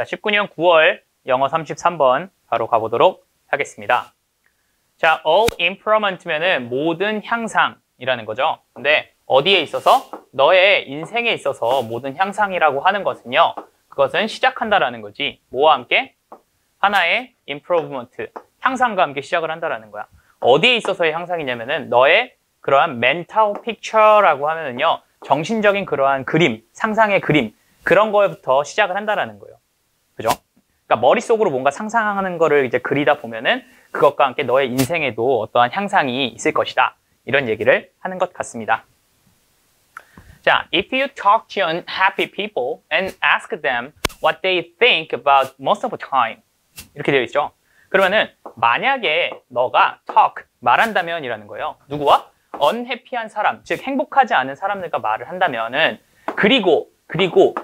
자, 19년 9월 영어 33번 바로 가보도록 하겠습니다. 자, all improvement면은 모든 향상이라는 거죠. 근데 어디에 있어서? 너의 인생에 있어서 모든 향상이라고 하는 것은요. 그것은 시작한다라는 거지. 뭐와 함께? 하나의 improvement, 향상과 함께 시작을 한다라는 거야. 어디에 있어서의 향상이냐면은 너의 그러한 mental picture라고 하면은요. 정신적인 그러한 그림, 상상의 그림, 그런 거부터 시작을 한다라는 거예요. 그죠? 그러니까 머릿속으로 뭔가 상상하는 거를 이제 그리다 보면은 그것과 함께 너의 인생에도 어떠한 향상이 있을 것이다. 이런 얘기를 하는 것 같습니다. 자, if you talk to unhappy people and ask them what they think about most of the time. 이렇게 되어 있죠. 그러면은 만약에 너가 talk, 말한다면 이라는 거예요. 누구와? unhappy한 사람, 즉 행복하지 않은 사람들과 말을 한다면은 그리고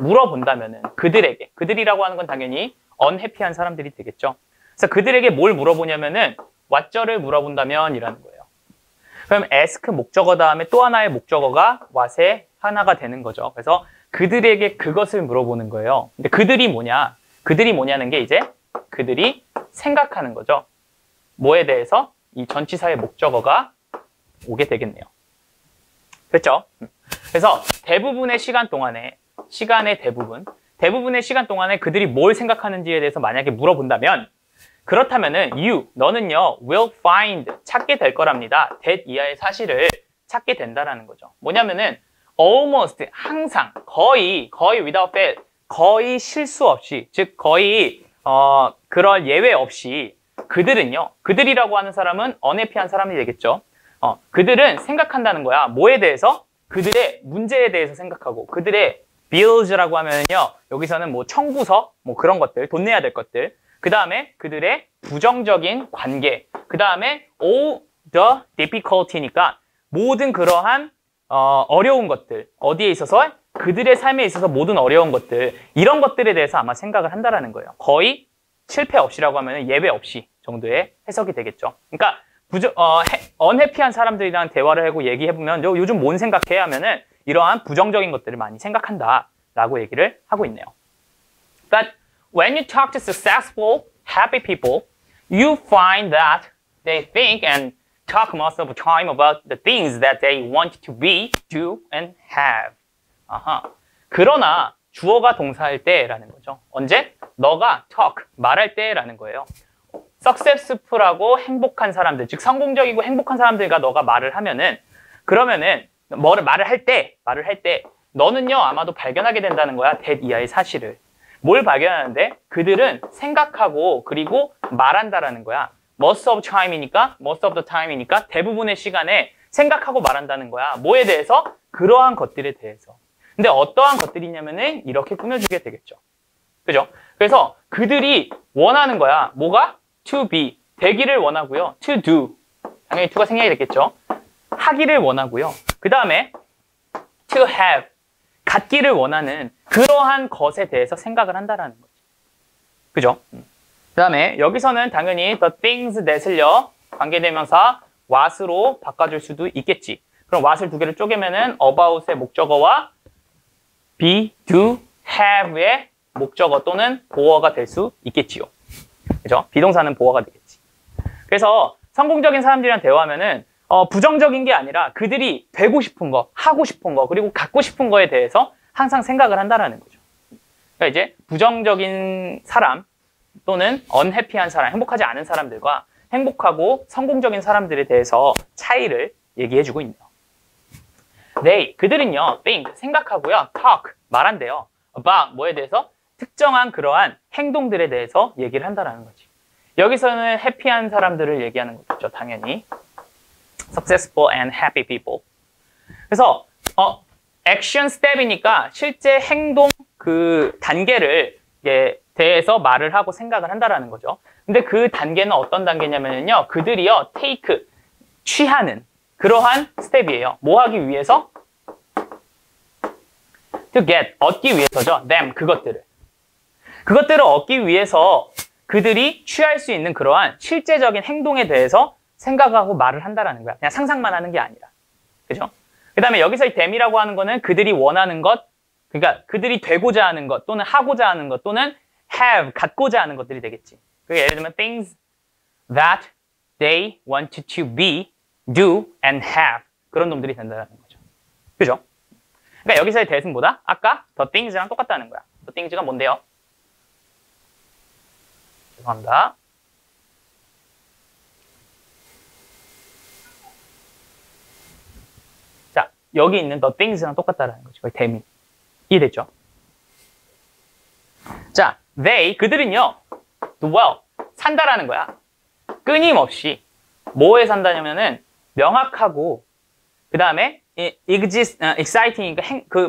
물어본다면은 그들에게, 그들이라고 하는 건 당연히 unhappy한 사람들이 되겠죠. 그래서 그들에게 뭘 물어보냐면은 what를 물어본다면 이라는 거예요. 그럼 ask 목적어 다음에 또 하나의 목적어가 what의 하나가 되는 거죠. 그래서 그들에게 그것을 물어보는 거예요. 근데 그들이 뭐냐? 그들이 뭐냐는 게 이제 그들이 생각하는 거죠. 뭐에 대해서? 이 전치사의 목적어가 오게 되겠네요. 그렇죠? 그래서 대부분의 시간 동안에, 시간의 대부분의 시간 동안에 그들이 뭘 생각하는지에 대해서 만약에 물어본다면 그렇다면은 너는요 will find, 찾게 될 거랍니다. that 이하의 사실을 찾게 된다라는 거죠. 뭐냐면은 almost, 항상, 거의 without fail, 거의 실수 없이, 즉 거의 그럴 예외 없이 그들은요, 그들이라고 하는 사람은 unhappy한 사람이 되겠죠. 그들은 생각한다는 거야. 뭐에 대해서? 그들의 문제에 대해서 생각하고, 그들의 bills라고 하면은요, 여기서는 뭐 청구서, 뭐 그런 것들, 돈 내야 될 것들, 그 다음에 그들의 부정적인 관계, 그 다음에 all the difficulty니까 모든 그러한 어려운 것들, 어디에 있어서? 그들의 삶에 있어서 모든 어려운 것들, 이런 것들에 대해서 아마 생각을 한다라는 거예요. 거의 실패 없이라고 하면 예외 없이 정도의 해석이 되겠죠. 그러니까 unhappy한 사람들이랑 대화를 하고 얘기해보면 요즘 뭔 생각해? 하면은 이러한 부정적인 것들을 많이 생각한다라고 얘기를 하고 있네요. But when you talk to successful, happy people, you find that they think and talk most of the time about the things that they want to be, do, and have. 그러나 주어가 동사일 때라는 거죠. 언제? 너가 talk, 말할 때라는 거예요. successful하고 행복한 사람들, 즉 성공적이고 행복한 사람들과 너가 말을 하면은 그러면은 말을 할 때 너는요 아마도 발견하게 된다는 거야. that 이하의 사실을. 뭘 발견하는데? 그들은 생각하고 그리고 말한다라는 거야. most of the time이니까 대부분의 시간에 생각하고 말한다는 거야. 뭐에 대해서? 그러한 것들에 대해서. 근데 어떠한 것들이냐면은 이렇게 꾸며주게 되겠죠. 그죠? 그래서 그들이 원하는 거야. 뭐가? to be, 되기를 원하고요. to do, 당연히 to가 생략이 됐겠죠. 하기를 원하고요. 그 다음에 to have, 갖기를 원하는 그러한 것에 대해서 생각을 한다라는 거지. 그죠? 그 다음에 여기서는 당연히 the things that을요 관계대명사 what으로 바꿔줄 수도 있겠지. 그럼 what을 두 개를 쪼개면은 about의 목적어와 be, do, have의 목적어 또는 보어가 될 수 있겠지요. 그죠? 비동사는 보어가 되겠지. 그래서 성공적인 사람들이랑 대화하면은 부정적인 게 아니라 그들이 되고 싶은 거, 하고 싶은 거, 그리고 갖고 싶은 거에 대해서 항상 생각을 한다라는 거죠. 그러니까 이제 부정적인 사람 또는 unhappy한 사람, 행복하지 않은 사람들과 행복하고 성공적인 사람들에 대해서 차이를 얘기해주고 있네요. 그들은요, think, 생각하고요, talk, 말한대요. about, 뭐에 대해서? 특정한 그러한 행동들에 대해서 얘기를 한다라는 거지. 여기서는 해피한 사람들을 얘기하는 거죠, 당연히. Successful and happy people. 그래서 action step이니까 실제 행동 그 단계를 대해서 말을 하고 생각을 한다라는 거죠. 근데 그 단계는 어떤 단계냐면요, 그들이요 take, 취하는 그러한 스텝이에요. 뭐 하기 위해서? to get, 얻기 위해서죠. them, 그것들을 얻기 위해서 그들이 취할 수 있는 그러한 실제적인 행동에 대해서 생각하고 말을 한다라는 거야. 그냥 상상만 하는 게 아니라. 그죠? 그 다음에 여기서 이 them이라고 하는 거는 그들이 원하는 것, 그러니까 그들이 되고자 하는 것 또는 하고자 하는 것 또는 have, 갖고자 하는 것들이 되겠지. 그게 예를 들면 things that they want to be, do, and have. 그런 놈들이 된다는 거죠. 그죠? 그러니까 여기서의 대승보다 아까 the things랑 똑같다는 거야. the things가 뭔데요? 죄송합니다. 자, 여기 있는 the things랑 똑같다는 거죠. 거의 대미. 이해됐죠? 자, they, 그들은요, dwell, 산다라는 거야. 끊임없이. 뭐에 산다냐면은 명확하고, 그 다음에 exciting,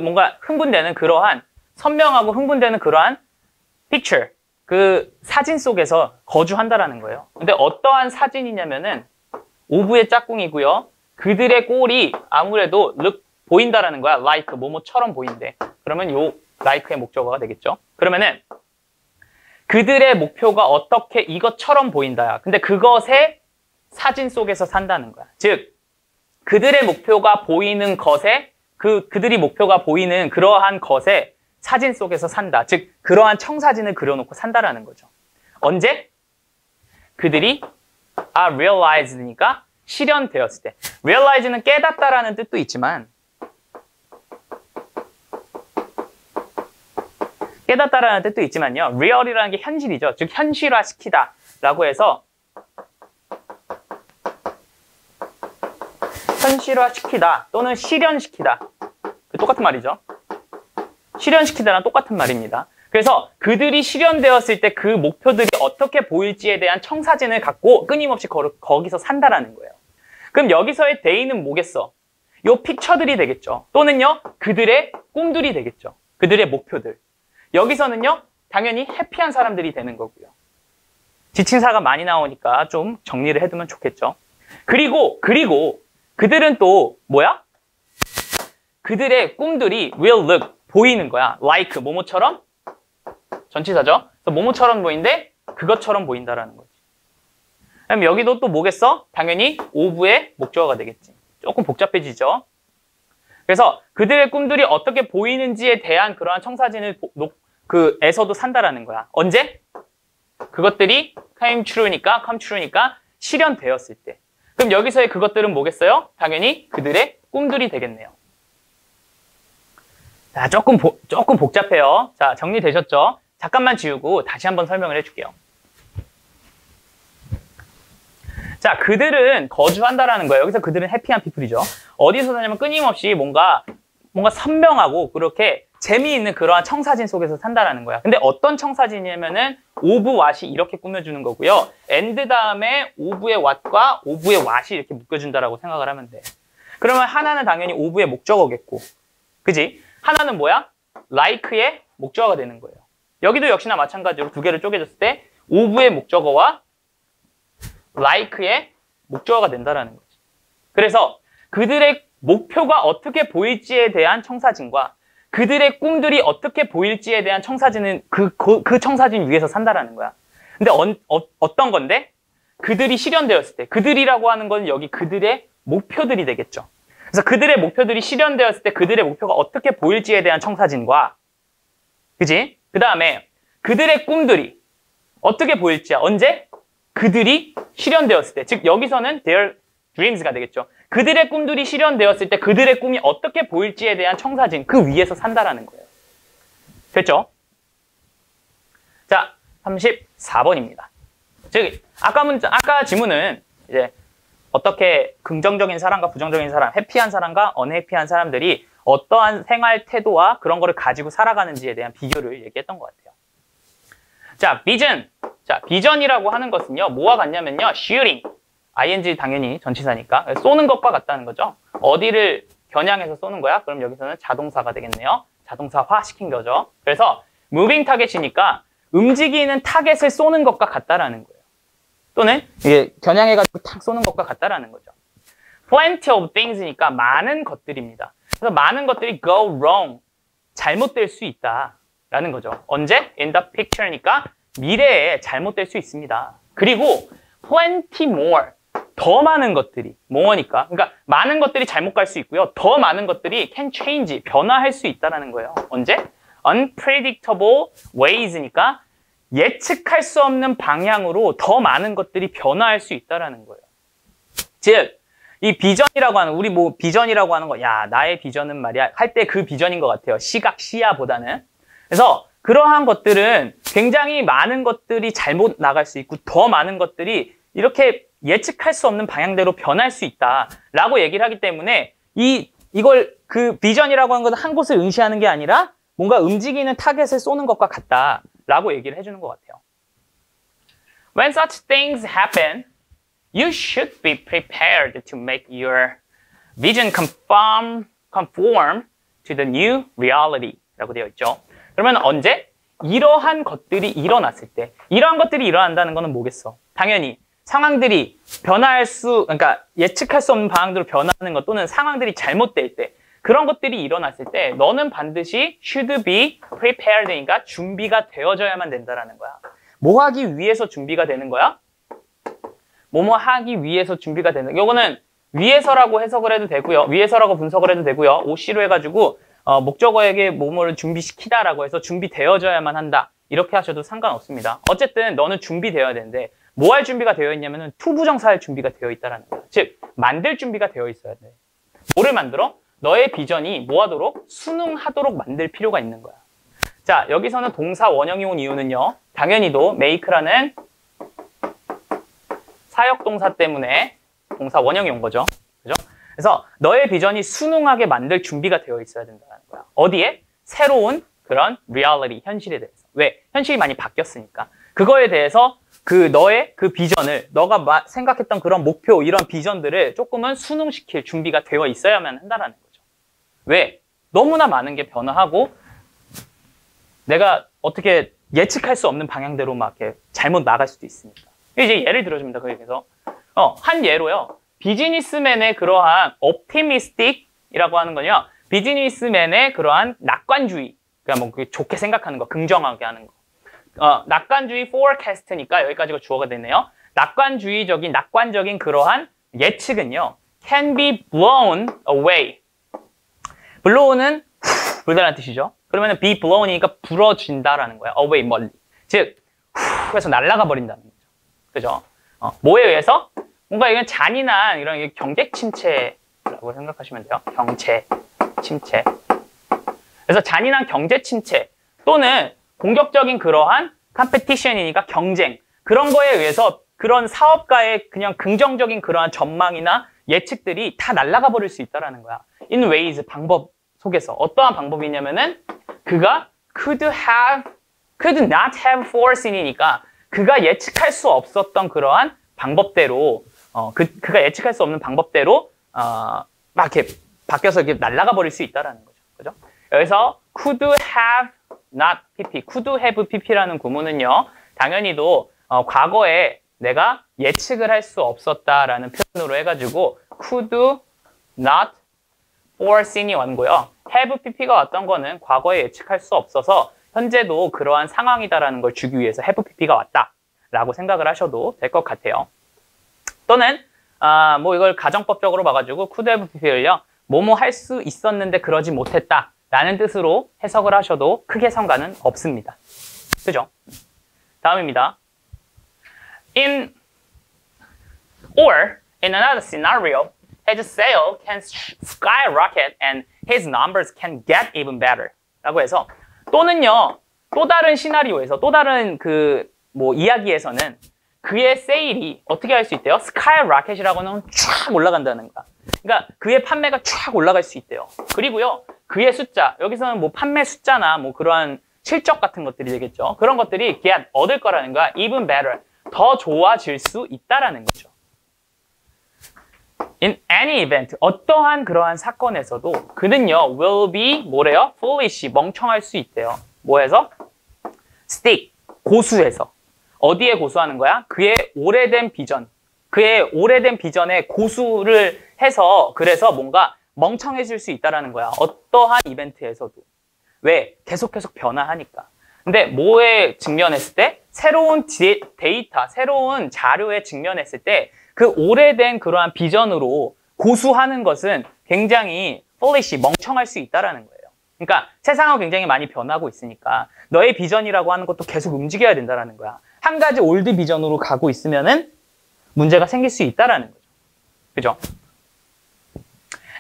뭔가 흥분되는 그러한, 선명하고 흥분되는 그러한 picture, 그 사진 속에서 거주한다라는 거예요. 근데 어떠한 사진이냐면은 오브의 짝꿍이고요. 그들의 꼴이 아무래도 look, 보인다라는 거야. like, 뭐뭐처럼 보인대. 그러면 요 like의 목적어가 되겠죠. 그러면은 그들의 목표가 어떻게 이것처럼 보인다야. 근데 그것의 사진 속에서 산다는 거야. 즉, 그들의 목표가 보이는 것에, 그들이 목표가 보이는 그러한 것에 사진 속에서 산다. 즉, 그러한 청사진을 그려놓고 산다라는 거죠. 언제? 그들이 realized니까 실현되었을 때. realize는 깨닫다라는 뜻도 있지만, 깨닫다라는 뜻도 있지만요. real이라는 게 현실이죠. 즉, 현실화시키다 라고 해서 현실화시키다 또는 실현시키다. 똑같은 말이죠. 실현시키다랑 똑같은 말입니다. 그래서 그들이 실현되었을 때 그 목표들이 어떻게 보일지에 대한 청사진을 갖고 끊임없이 거기서 산다라는 거예요. 그럼 여기서의 they는 뭐겠어? 요 픽처들이 되겠죠. 또는요, 그들의 꿈들이 되겠죠. 그들의 목표들. 여기서는요, 당연히 해피한 사람들이 되는 거고요. 지칭사가 많이 나오니까 좀 정리를 해두면 좋겠죠. 그리고 그들은 또 뭐야? 그들의 꿈들이 will look, 보이는 거야. like, 뭐뭐처럼? 전치사죠. 그래서 뭐뭐처럼 보이는데 그것처럼 보인다라는 거지. 그럼 여기도 또 뭐겠어? 당연히 of의 목적어가 되겠지. 조금 복잡해지죠. 그래서 그들의 꿈들이 어떻게 보이는지에 대한 그러한 청사진을 에서도 산다라는 거야. 언제? 그것들이 come true니까 실현되었을 때. 그럼 여기서의 그것들은 뭐겠어요? 당연히 그들의 꿈들이 되겠네요. 자, 조금 복잡해요. 자, 정리되셨죠? 잠깐만 지우고 다시 한번 설명을 해줄게요. 자, 그들은 거주한다라는 거예요. 여기서 그들은 해피한 피플이죠. 어디서 사냐면 끊임없이 뭔가 선명하고 그렇게 재미있는 그러한 청사진 속에서 산다라는 거야. 근데 어떤 청사진이냐면은 of what이 이렇게 꾸며주는 거고요. and 다음에 of의 what과 of의 what이 이렇게 묶여준다라고 생각을 하면 돼. 그러면 하나는 당연히 of의 목적어겠고, 그지? 하나는 뭐야? like의 목적어가 되는 거예요. 여기도 역시나 마찬가지로 두 개를 쪼개줬을 때 of의 목적어와 like의 목적어가 된다라는 거지. 그래서 그들의 목표가 어떻게 보일지에 대한 청사진과 그들의 꿈들이 어떻게 보일지에 대한 청사진은 그 청사진 위에서 산다라는 거야. 근데 어떤 건데? 그들이 실현되었을 때. 그들이라고 하는 건 여기 그들의 목표들이 되겠죠. 그래서 그들의 목표들이 실현되었을 때 그들의 목표가 어떻게 보일지에 대한 청사진과, 그지? 그 다음에 그들의 꿈들이 어떻게 보일지야. 언제? 그들이 실현되었을 때. 즉 여기서는 their dreams가 되겠죠. 그들의 꿈들이 실현되었을 때 그들의 꿈이 어떻게 보일지에 대한 청사진, 그 위에서 산다라는 거예요. 됐죠? 자, 34번입니다. 즉 아까 지문은 이제 어떻게 긍정적인 사람과 부정적인 사람, 해피한 사람과 언해피한 사람들이 어떠한 생활 태도와 그런 거를 가지고 살아가는지에 대한 비교를 얘기했던 것 같아요. 자, 비전. 자, 비전이라고 하는 것은요, 뭐와 같냐면요, shooting. ing 당연히 전치사니까 쏘는 것과 같다는 거죠. 어디를 겨냥해서 쏘는 거야? 그럼 여기서는 자동사가 되겠네요. 자동사화 시킨 거죠. 그래서 moving target이니까 움직이는 타겟을 쏘는 것과 같다라는 거예요. 또는 이게 겨냥해가지고 탁 쏘는 것과 같다라는 거죠. plenty of things니까 많은 것들입니다. 그래서 많은 것들이 go wrong, 잘못될 수 있다라는 거죠. 언제? in the picture니까 미래에 잘못될 수 있습니다. 그리고 plenty more, 더 많은 것들이, more니까, 그러니까 많은 것들이 잘못 갈 수 있고요. 더 많은 것들이 can change, 변화할 수 있다는 거예요. 언제? unpredictable ways니까 예측할 수 없는 방향으로 더 많은 것들이 변화할 수 있다라는 거예요. 즉, 이 비전이라고 하는, 우리 뭐 비전이라고 하는 거, 야, 나의 비전은 말이야, 할 때 그 비전인 것 같아요. 시야보다는. 그래서 그러한 것들은 굉장히 많은 것들이 잘못 나갈 수 있고 더 많은 것들이 이렇게 예측할 수 없는 방향대로 변할 수 있다라고 얘기를 하기 때문에 이걸 그 비전이라고 하는 것은 한 곳을 응시하는 게 아니라 뭔가 움직이는 타겟을 쏘는 것과 같다라고 얘기를 해주는 것 같아요. When such things happen, you should be prepared to make your vision conform to the new reality 라고 되어 있죠. 그러면 언제? 이러한 것들이 일어났을 때. 이러한 것들이 일어난다는 것은 뭐겠어? 당연히 상황들이 그러니까 예측할 수 없는 방향대로 변하는 것 또는 상황들이 잘못될 때 그런 것들이 일어났을 때 너는 반드시 should be prepared니까 준비가 되어져야만 된다라는 거야. 뭐 하기 위해서 준비가 되는 거야? 뭐뭐 하기 위해서 준비가 되는 거야. 이거는 위해서라고 해석을 해도 되고요. 위해서라고 분석을 해도 되고요. OC로 해가지고 목적어에게 뭐뭐를 준비시키다라고 해서 준비되어져야만 한다. 이렇게 하셔도 상관없습니다. 어쨌든 너는 준비되어야 되는데 뭐 할 준비가 되어 있냐면은 투부정사할 준비가 되어 있다라는 거야. 즉 만들 준비가 되어 있어야 돼. 뭐를 만들어? 너의 비전이 뭐 하도록? 순응하도록 만들 필요가 있는 거야. 자, 여기서는 동사 원형이 온 이유는요. 당연히도 make라는 사역동사 때문에 동사 원형이 온 거죠. 그죠? 그래서 너의 비전이 순응하게 만들 준비가 되어 있어야 된다는 거야. 어디에? 새로운 그런 reality, 현실에 대해서. 왜? 현실이 많이 바뀌었으니까. 그거에 대해서 너의 그 비전을, 너가 생각했던 그런 목표, 이런 비전들을 조금은 순응시킬 준비가 되어 있어야만 한다는 거죠. 왜? 너무나 많은 게 변화하고 내가 어떻게 예측할 수 없는 방향대로 막 이렇게 잘못 나갈 수도 있으니까. 이제 예를 들어줍니다. 거기에서. 한 예로요. 비즈니스맨의 그러한 optimistic이라고 하는 거냐. 비즈니스맨의 그러한 낙관주의. 그러니까 뭐 좋게 생각하는 거, 긍정하게 하는 거. 낙관주의 forecast니까 여기까지가 주어가 되네요. 낙관적인 그러한 예측은요. can be blown away. blow는 불다라는 뜻이죠. 그러면 be blown이니까 불어진다라는 거야. away, 멀리. 즉, 그래서 날아가 버린다는 거죠. 그죠? 뭐에 의해서? 뭔가 이건 잔인한 이런 경제 침체라고 생각하시면 돼요. 경제 침체. 그래서 잔인한 경제 침체 또는 공격적인 그러한 컴페티션이니까 경쟁. 그런 거에 의해서 그런 사업가의 그냥 긍정적인 그러한 전망이나 예측들이 다 날아가 버릴 수 있다는 거야. in ways, 방법 속에서. 어떠한 방법이냐면은 그가 could not have foreseen이니까 그가 예측할 수 없었던 그러한 방법대로 그가 예측할 수 없는 방법대로 막 이렇게 바뀌어서 이렇게 날아가 버릴 수 있다라는 거죠. 그죠? 여기서 could have not pp, could have pp라는 구문은요. 당연히도 과거에 내가 예측을 할 수 없었다라는 표현으로 해가지고 could not foreseen이 왔고요. have pp가 왔던 거는 과거에 예측할 수 없어서 현재도 그러한 상황이다라는 걸 주기 위해서 have pp가 왔다라고 생각을 하셔도 될 것 같아요. 또는 뭐 이걸 가정법적으로 봐가지고 could have pp를요. 뭐뭐 할 수 있었는데 그러지 못했다 라는 뜻으로 해석을 하셔도 크게 상관은 없습니다. 그죠? 다음입니다. in another scenario, his sale can skyrocket and his numbers can get even better. 라고 해서 또는요. 또 다른 시나리오에서 또 다른 뭐 이야기에서는 그의 세일이 어떻게 할 수 있대요? skyrocket이라고 하면 쫙 올라간다는 거야. 그러니까 그의 판매가 쫙 올라갈 수 있대요. 그리고요. 그의 숫자, 여기서는 뭐 판매 숫자나 뭐 그러한 실적 같은 것들이 되겠죠. 그런 것들이 get, 얻을 거라는 거야. even better, 더 좋아질 수 있다라는 거죠. In any event, 어떠한 그러한 사건에서도 그는요, will be 뭐래요? foolish, 멍청할 수 있대요. 뭐해서? stick, 고수해서. 어디에 고수하는 거야? 그의 오래된 비전. 그의 오래된 비전에 고수를 해서 그래서 뭔가 멍청해질 수 있다는 거야. 어떠한 이벤트에서도. 왜? 계속 변화하니까. 근데 뭐에 직면했을 때? 새로운 데이터, 새로운 자료에 직면했을 때 그 오래된 그러한 비전으로 고수하는 것은 굉장히 foolish, 멍청할 수 있다는 거예요. 그러니까 세상은 굉장히 많이 변하고 있으니까 너의 비전이라고 하는 것도 계속 움직여야 된다는 거야. 한 가지 올드 비전으로 가고 있으면은 문제가 생길 수 있다라는 거죠. 그죠?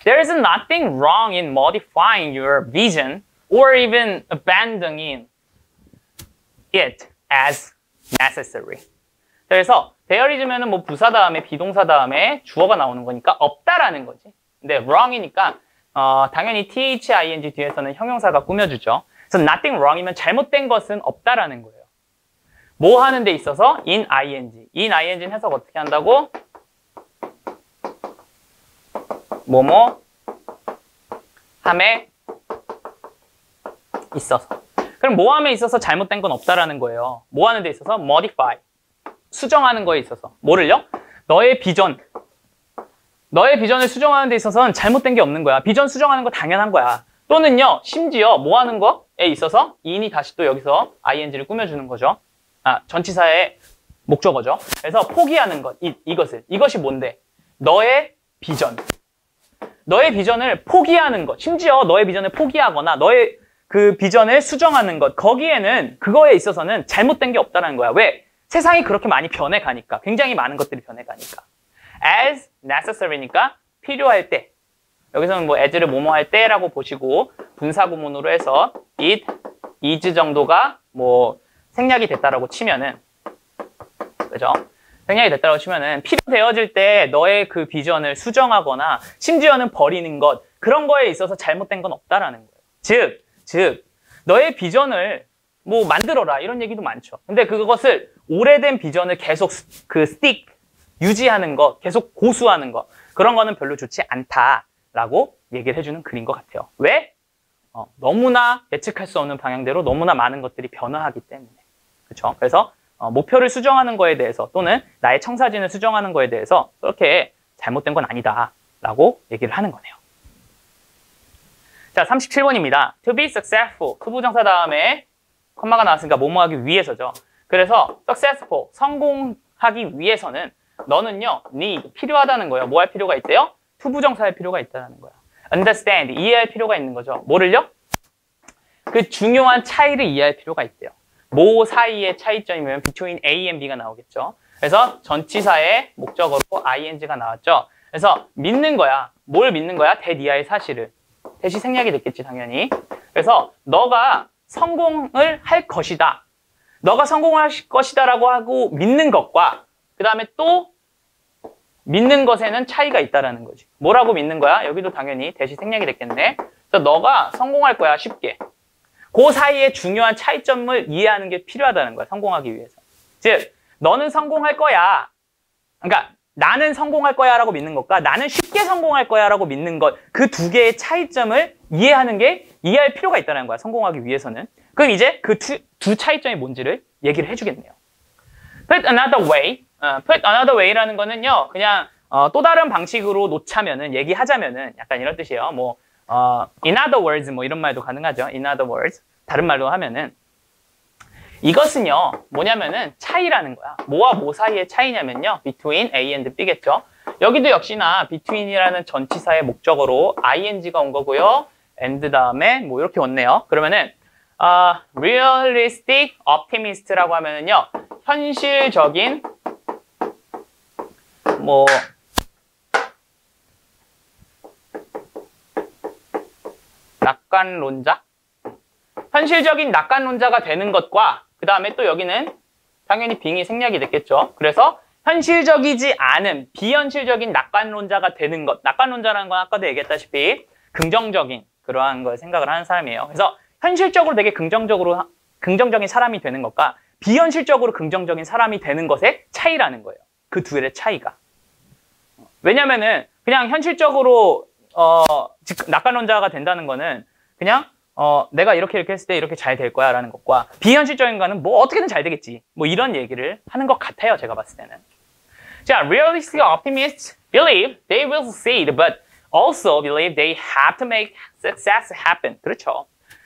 There is nothing wrong in modifying your vision or even abandoning it as necessary. 그래서 there is면은 뭐 부사 다음에 비동사 다음에 주어가 나오는 거니까 없다라는 거지. 근데 wrong이니까 당연히 thing 뒤에서는 형용사가 꾸며주죠. 그래서 nothing wrong이면 잘못된 것은 없다라는 거예요. 뭐 하는 데 있어서 in ing. in ing는 해석 어떻게 한다고? 뭐뭐 함에 있어서. 그럼 뭐 함에 있어서 잘못된 건 없다라는 거예요. 뭐 하는 데 있어서? modify. 수정하는 거에 있어서. 뭐를요? 너의 비전을 수정하는 데 있어서는 잘못된 게 없는 거야. 비전 수정하는 거 당연한 거야. 또는요, 심지어 뭐 하는 거에 있어서 in이 다시 또 여기서 ing를 꾸며주는 거죠. 전치사의 목적어죠. 그래서 포기하는 것, 이것이 뭔데? 너의 비전. 너의 비전을 포기하는 것, 심지어 너의 비전을 포기하거나 너의 그 비전을 수정하는 것, 거기에는 그거에 있어서는 잘못된 게 없다는 거야. 왜? 세상이 그렇게 많이 변해가니까. 굉장히 많은 것들이 변해가니까. as necessary니까 필요할 때. 여기서는 뭐 as를 뭐뭐 할 때라고 보시고 분사구문으로 해서 it, is 정도가 뭐 생략이 됐다라고 치면은, 그죠? 생략이 됐다고 치면은 필요되어질 때 너의 그 비전을 수정하거나 심지어는 버리는 것, 그런 거에 있어서 잘못된 건 없다라는 거예요. 즉 너의 비전을 뭐 만들어라 이런 얘기도 많죠. 근데 그것을 오래된 비전을 계속 유지하는 것, 계속 고수하는 것, 그런 거는 별로 좋지 않다라고 얘기를 해주는 글인 것 같아요. 왜? 너무나 예측할 수 없는 방향대로 너무나 많은 것들이 변화하기 때문에. 그렇죠? 그래서 목표를 수정하는 거에 대해서 또는 나의 청사진을 수정하는 거에 대해서 그렇게 잘못된 건 아니다라고 얘기를 하는 거네요. 자, 37번입니다. To be successful. 투부정사 다음에 컴마가 나왔으니까 뭐뭐 하기 위해서죠. 그래서 successful, 성공하기 위해서는 너는요, need, 필요하다는 거예요. 뭐 할 필요가 있대요? 투부정사할 필요가 있다는 거예요. understand, 이해할 필요가 있는 거죠. 뭐를요? 그 중요한 차이를 이해할 필요가 있대요. 뭐 사이의 차이점이면 between A and B가 나오겠죠. 그래서 전치사의 목적어로 ing가 나왔죠. 그래서 믿는 거야. 뭘 믿는 거야? 대니아의 사실을. 대시 생략이 됐겠지, 당연히. 그래서 너가 성공을 할 것이다. 너가 성공을 할 것이다라고 하고 믿는 것과 그 다음에 또 믿는 것에는 차이가 있다라는 거지. 뭐라고 믿는 거야? 여기도 당연히 대시 생략이 됐겠네. 그래서 너가 성공할 거야, 쉽게. 그 사이의 중요한 차이점을 이해하는 게 필요하다는 거야, 성공하기 위해서. 즉, 너는 성공할 거야. 그러니까 나는 성공할 거야 라고 믿는 것과 나는 쉽게 성공할 거야 라고 믿는 것, 그 두 개의 차이점을 이해할 필요가 있다는 거야, 성공하기 위해서는. 그럼 이제 그 두 차이점이 뭔지를 얘기를 해주겠네요. Put another way. Put another way라는 거는요, 그냥 또 다른 방식으로 놓자면은, 얘기하자면은 약간 이런 뜻이에요. 뭐 in other words 뭐 이런 말도 가능하죠. in other words. 다른 말로 하면은 이것은요, 뭐냐면은 차이라는 거야. 뭐와 뭐 사이의 차이냐면요, between A and B겠죠. 여기도 역시나 between이라는 전치사의 목적어로 ing가 온 거고요. and 다음에 뭐 이렇게 왔네요. 그러면은 realistic optimist라고 하면은요, 현실적인 뭐 낙관론자? 현실적인 낙관론자가 되는 것과 그 다음에 또 여기는 당연히 빙이 생략이 됐겠죠. 그래서 현실적이지 않은 비현실적인 낙관론자가 되는 것. 낙관론자라는 건 아까도 얘기했다시피 긍정적인 그러한 걸 생각을 하는 사람이에요. 그래서 현실적으로 되게 긍정적인 사람이 되는 것과 비현실적으로 긍정적인 사람이 되는 것의 차이라는 거예요. 그 둘의 차이가. 왜냐면은 그냥 현실적으로 낙관론자가 된다는 거는 그냥 내가 이렇게 했을 때 이렇게 잘 될 거야 라는 것과 비현실적인 거는 뭐 어떻게든 잘 되겠지. 뭐 이런 얘기를 하는 것 같아요, 제가 봤을 때는. 자, realistic optimists believe they will succeed, but also believe they have to make success happen. 그렇죠.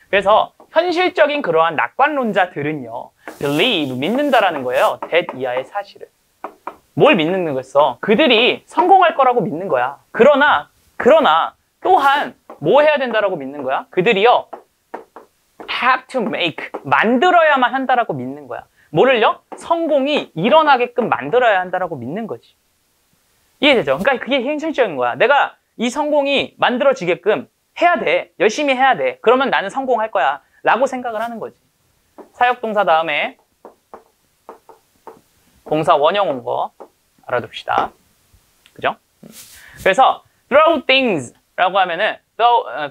그래서 현실적인 그러한 낙관론자들은요, believe, 믿는다라는 거예요. that 이하의 사실을. 뭘 믿는 거겠어? 그들이 성공할 거라고 믿는 거야. 그러나 또한 뭐 해야 된다라고 믿는 거야? 그들이요, have to make, 만들어야만 한다라고 믿는 거야. 뭐를요? 성공이 일어나게끔 만들어야 한다라고 믿는 거지. 이해되죠? 그러니까 그게 현실적인 거야. 내가 이 성공이 만들어지게끔 해야 돼. 열심히 해야 돼. 그러면 나는 성공할 거야. 라고 생각을 하는 거지. 사역동사 다음에 동사 원형 온 거 알아둡시다. 그죠? 그래서 throw things 라고 하면은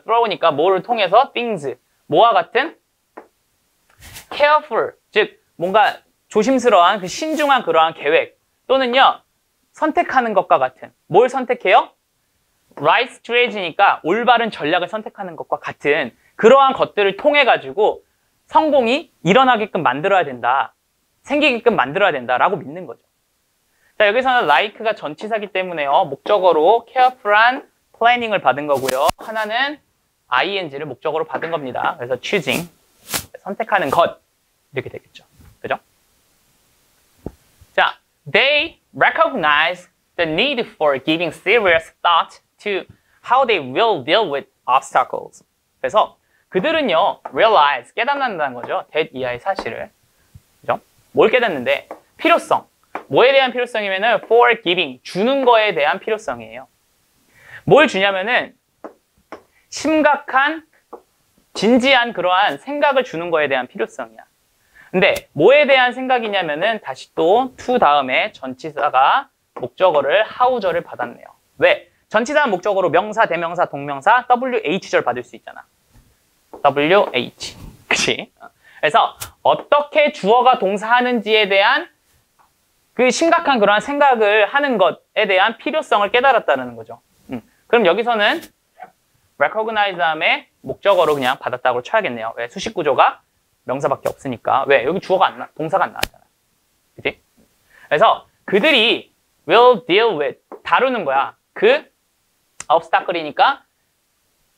throw니까 뭐를 통해서 things, 뭐와 같은 careful, 즉 뭔가 조심스러운 그 신중한 그러한 계획 또는요 선택하는 것과 같은, 뭘 선택해요? right strategy니까 올바른 전략을 선택하는 것과 같은 그러한 것들을 통해 가지고 성공이 일어나게끔 만들어야 된다, 생기게끔 만들어야 된다라고 믿는 거죠. 자, 여기서는 like가 전치사기 때문에요. 목적어로 careful한 플래닝을 받은 거고요. 하나는 ing를 목적어로 받은 겁니다. 그래서 choosing, 선택하는 것 이렇게 되겠죠. 그죠? 자, they recognize the need for giving serious thought to how they will deal with obstacles. 그래서 그들은요, realize, 깨닫는다는 거죠. that 이하의 사실을. 그죠? 뭘 깨닫는데? 필요성. 뭐에 대한 필요성이면은 for giving, 주는 거에 대한 필요성이에요. 뭘 주냐면은 심각한, 진지한 그러한 생각을 주는 거에 대한 필요성이야. 근데 뭐에 대한 생각이냐면은 다시 또 to 다음에 전치사가 목적어를 how절을 받았네요. 왜? 전치사는 목적어로 명사, 대명사, 동명사, WH절 받을 수 있잖아. WH. 그치? 그래서 어떻게 주어가 동사하는지에 대한 그 심각한 그러한 생각을 하는 것에 대한 필요성을 깨달았다는 거죠. 그럼 여기서는 recognize 다음에 목적어로 그냥 받았다고 쳐야겠네요. 왜? 수식 구조가 명사밖에 없으니까. 왜? 여기 주어가 안 나, 동사가 안 나왔잖아. 그치? 그래서 그들이 will deal with, 다루는 거야. 그 obstacle이니까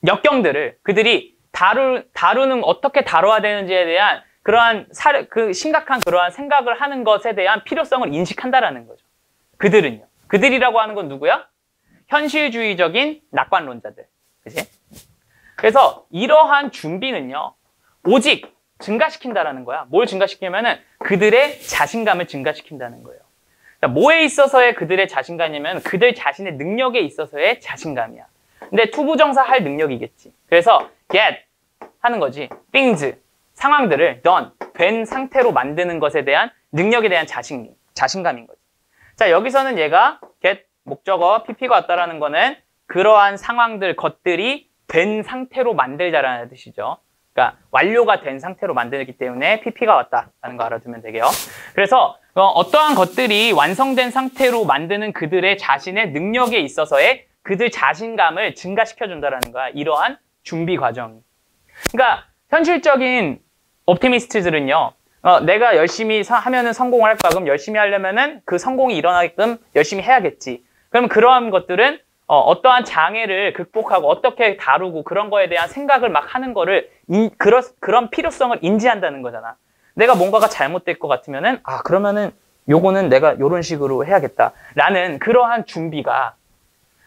역경들을 그들이 다루는, 어떻게 다뤄야 되는지에 대한 그러한 그 심각한 그러한 생각을 하는 것에 대한 필요성을 인식한다라는 거죠. 그들은요. 그들이라고 하는 건 누구야? 현실주의적인 낙관론자들. 그치? 그래서 이러한 준비는요, 오직 증가시킨다라는 거야. 뭘 증가시키냐면은 그들의 자신감을 증가시킨다는 거예요. 그러니까 뭐에 있어서의 그들의 자신감이냐면 그들 자신의 능력에 있어서의 자신감이야. 근데 투부정사 할 능력이겠지. 그래서 get 하는 거지. things, 상황들을 done, 된 상태로 만드는 것에 대한 능력에 대한 자신감인 거지. 자, 여기서는 얘가 get 목적어 pp가 왔다라는 거는 그러한 상황들, 것들이 된 상태로 만들자라는 뜻이죠. 그러니까 완료가 된 상태로 만들기 때문에 pp가 왔다라는 거 알아두면 되게요. 그래서 어떠한 것들이 완성된 상태로 만드는 그들의 자신의 능력에 있어서의 그들 자신감을 증가시켜준다라는 거야. 이러한 준비 과정이. 그러니까 현실적인 옵티미스트들은요, 내가 열심히 하면은 성공을 할 거야. 그럼 열심히 하려면은 그 성공이 일어나게끔 열심히 해야겠지. 그러면 그러한 것들은 어떠한 장애를 극복하고 어떻게 다루고 그런 거에 대한 생각을 막 하는 거를 그런 필요성을 인지한다는 거잖아. 내가 뭔가가 잘못될 것 같으면은 그러면은 요거는 내가 요런 식으로 해야겠다. 라는 그러한 준비가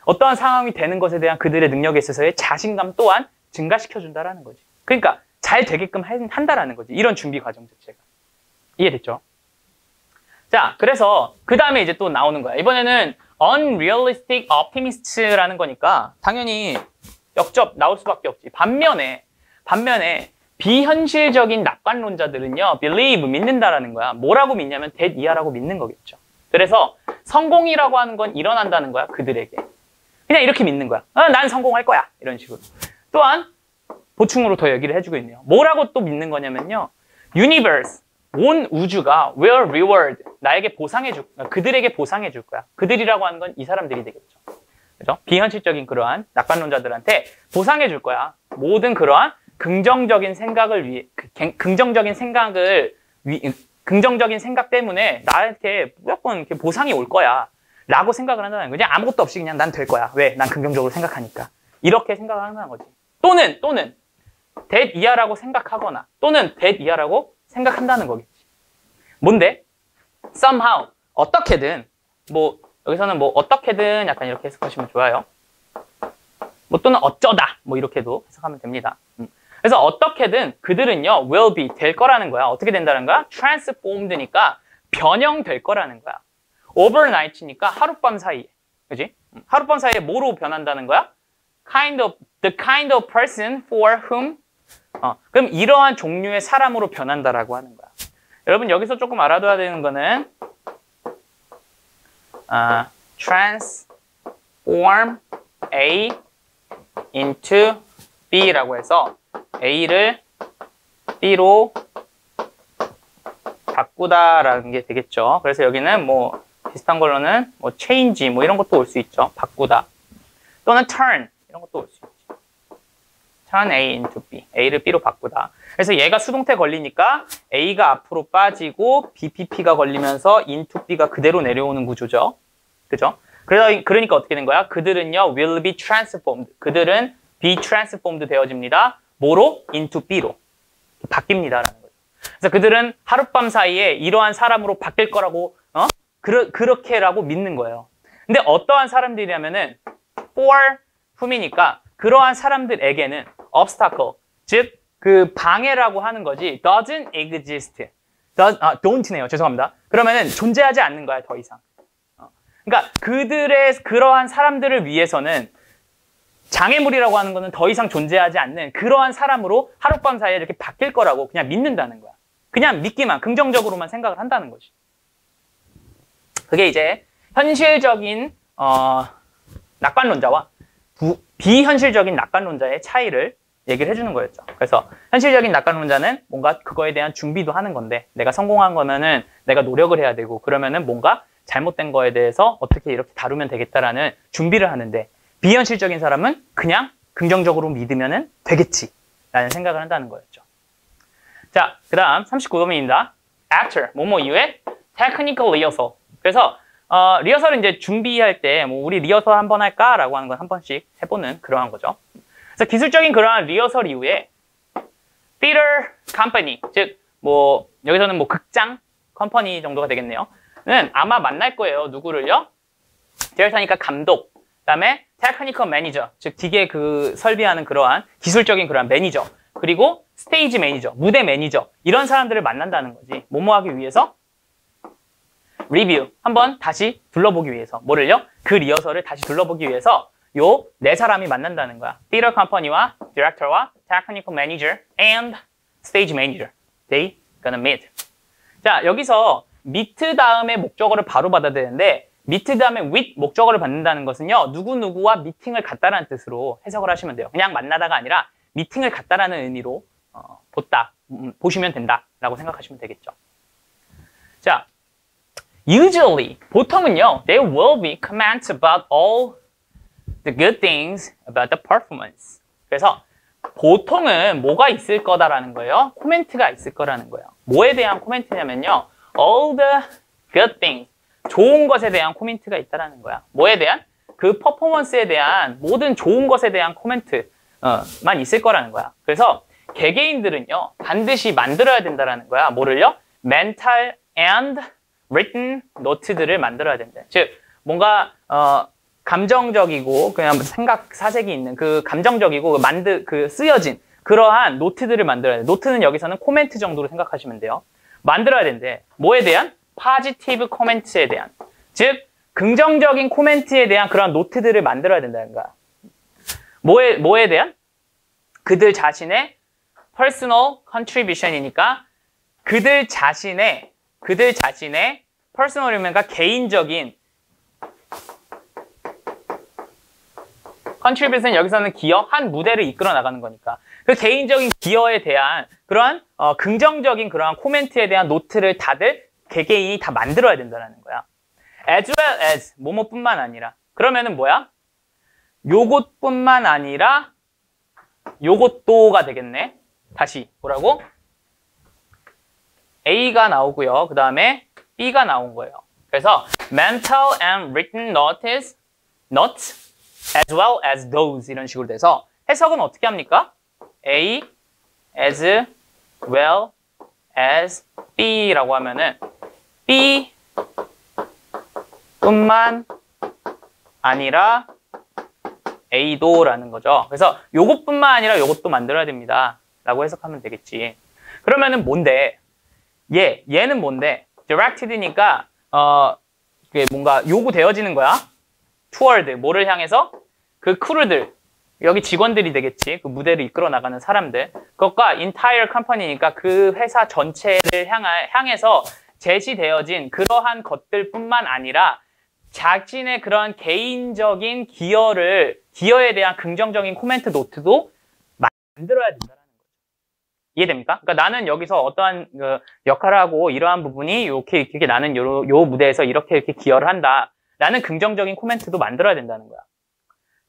어떠한 상황이 되는 것에 대한 그들의 능력에 있어서의 자신감 또한 증가시켜준다라는 거지. 그러니까 잘 되게끔 한다라는 거지. 이런 준비 과정 자체가. 이해됐죠? 자, 그래서 그 다음에 이제 또 나오는 거야. 이번에는 unrealistic optimist라는 거니까 당연히 역접 나올 수밖에 없지. 반면에 비현실적인 낙관론자들은요, believe, 믿는다라는 거야. 뭐라고 믿냐면 that 이하라고 믿는 거겠죠. 그래서 성공이라고 하는 건 일어난다는 거야, 그들에게. 그냥 이렇게 믿는 거야. 난 성공할 거야. 이런 식으로. 또한 보충으로 더 얘기를 해주고 있네요. 뭐라고 또 믿는 거냐면요, universe, 온 우주가 will reward, 나에게 보상해줄 거야. 그들에게 보상해줄 거야. 그들이라고 하는 건 이 사람들이 되겠죠. 그죠? 비현실적인 그러한 낙관론자들한테 보상해줄 거야. 모든 그러한 긍정적인 생각을 위해, 긍정적인 생각 때문에 나한테 무조건 이렇게 보상이 올 거야. 라고 생각을 한다는 거지. 아무것도 없이 그냥 난 될 거야. 왜? 난 긍정적으로 생각하니까. 이렇게 생각을 한다는 거지. 또는 that 이하라고 생각하거나 또는 that 이하라고 생각한다는 거겠지. 뭔데? somehow, 어떻게든, 뭐 여기서는 뭐 어떻게든 약간 이렇게 해석하시면 좋아요. 뭐 또는 어쩌다, 뭐 이렇게도 해석하면 됩니다. 그래서 어떻게든 그들은요, will be, 될 거라는 거야. 어떻게 된다는 거야? transformed니까 변형될 거라는 거야. overnight니까 하룻밤 사이에. 그지? 하룻밤 사이에 뭐로 변한다는 거야? the kind of person for whom. 그럼 이러한 종류의 사람으로 변한다라고 하는 거야. 여러분 여기서 조금 알아둬야 되는 거는 transform A into B라고 해서 A를 B로 바꾸다라는 게 되겠죠. 그래서 여기는 뭐 비슷한 걸로는 뭐 change 뭐 이런 것도 올 수 있죠. 바꾸다. 또는 turn 이런 것도 올 수 있죠. turn A into B. A를 B로 바꾸다. 그래서 얘가 수동태 걸리니까 A가 앞으로 빠지고 BPP가 걸리면서 into B가 그대로 내려오는 구조죠. 그죠? 그러니까 어떻게 된 거야? 그들은요, will be transformed. 그들은 be transformed 되어집니다. 뭐로? into B로. 바뀝니다라는 거죠. 그래서 그들은 하룻밤 사이에 이러한 사람으로 바뀔 거라고, 그렇게라고 믿는 거예요. 근데 어떠한 사람들이냐면은, for whom이니까 그러한 사람들에게는 obstacle, 즉, 그 방해라고 하는 거지, doesn't exist. don't네요. 죄송합니다. 그러면은 존재하지 않는 거야, 더 이상. 그러니까 그들의 그러한 사람들을 위해서는 장애물이라고 하는 거는 더 이상 존재하지 않는 그러한 사람으로 하룻밤 사이에 이렇게 바뀔 거라고 그냥 믿는다는 거야. 그냥 믿기만, 긍정적으로만 생각을 한다는 거지. 그게 이제 현실적인 낙관론자와 비현실적인 낙관론자의 차이를 얘기를 해주는 거였죠. 그래서 현실적인 낙관론자는 뭔가 그거에 대한 준비도 하는 건데, 내가 성공한 거면은 내가 노력을 해야 되고, 그러면은 뭔가 잘못된 거에 대해서 어떻게 이렇게 다루면 되겠다라는 준비를 하는데, 비현실적인 사람은 그냥 긍정적으로 믿으면 되겠지 라는 생각을 한다는 거였죠. 자, 그 다음 39번입니다. After, 뭐뭐 이후에 technical rehearsal. 그래서 리허설을 이제 준비할 때 뭐 우리 리허설 한번 할까? 라고 하는 건 한 번씩 해보는 그러한 거죠. 그래서 기술적인 그러한 리허설 이후에 theater company, 즉 뭐 여기서는 뭐 극장 컴퍼니 정도가 되겠네요. 는 아마 만날 거예요. 누구를요? 디렉터니까 감독, 그다음에 테크니컬 매니저, 즉 기계 그 설비하는 그러한 기술적인 그러한 매니저, 그리고 스테이지 매니저, 무대 매니저, 이런 사람들을 만난다는 거지. 뭐뭐 하기 위해서? 리뷰, 한번 다시 둘러보기 위해서. 뭐를요? 그 리허설을 다시 둘러보기 위해서 요 네 사람이 만난다는 거야. Theater Company와 Director와 Technical Manager and Stage Manager. They gonna meet. 자, 여기서 meet 다음에 목적어를 바로 받아야 되는데, meet 다음에 with 목적어를 받는다는 것은요, 누구누구와 미팅을 갖다라는 뜻으로 해석을 하시면 돼요. 그냥 만나다가 아니라 미팅을 갖다라는 의미로 보시면 된다라고 생각하시면 되겠죠. 자, usually, 보통은요, there will be comments about all the good things about the performance. 그래서 보통은 뭐가 있을 거다라는 거예요? 코멘트가 있을 거라는 거예요. 뭐에 대한 코멘트냐면요, all the good things, 좋은 것에 대한 코멘트가 있다라는 거야. 뭐에 대한? 그 퍼포먼스에 대한 모든 좋은 것에 대한 코멘트만 있을 거라는 거야. 그래서 개개인들은요, 반드시 만들어야 된다라는 거야. 뭐를요? mental and written 노트들을 만들어야 된다. 즉 뭔가 감정적이고 그냥 생각 사색이 있는 그 감정적이고 쓰여진 그러한 노트들을 만들어야 돼. 노트는 여기서는 코멘트 정도로 생각하시면 돼요. 만들어야 된대. 뭐에 대한? positive 코멘트에 대한. 즉 긍정적인 코멘트에 대한 그런 노트들을 만들어야 된다는 거야. 뭐에 대한? 그들 자신의 personal contribution이니까 그들 자신의 personal이면가 개인적인 contribution, 여기서는 기여, 한 무대를 이끌어 나가는 거니까 그 개인적인 기여에 대한 그러한 긍정적인 그러한 코멘트에 대한 노트를 다들 개개인이 다 만들어야 된다는 거야. as well as 뭐뭐뿐만 아니라. 그러면은 뭐야? 요것뿐만 아니라 요것도가 되겠네. 다시 뭐라고? A가 나오고요. 그 다음에 B가 나온 거예요. 그래서 mental and written notes as well as those 이런 식으로 돼서 해석은 어떻게 합니까? A as well as B라고 하면은 B 뿐만 아니라 A도라는 거죠. 그래서 요것뿐만 아니라 요것도 만들어야 됩니다. 라고 해석하면 되겠지. 그러면은 뭔데? 얘는 뭔데? directed니까 그게 뭔가 요구되어지는 거야. toward, 뭐를 향해서? 그 크루들, 여기 직원들이 되겠지. 그 무대를 이끌어 나가는 사람들. 그것과 entire company니까 그 회사 전체를 향해서 제시되어진 그러한 것들뿐만 아니라 자신의 그런 개인적인 기여에 대한 긍정적인 코멘트 노트도 만들어야 된다는 거죠. 이해됩니까? 그러니까 나는 여기서 어떠한 역할을 하고 이러한 부분이 이렇게 나는 요 무대에서 이렇게 기여를 한다. 라는 긍정적인 코멘트도 만들어야 된다는 거야.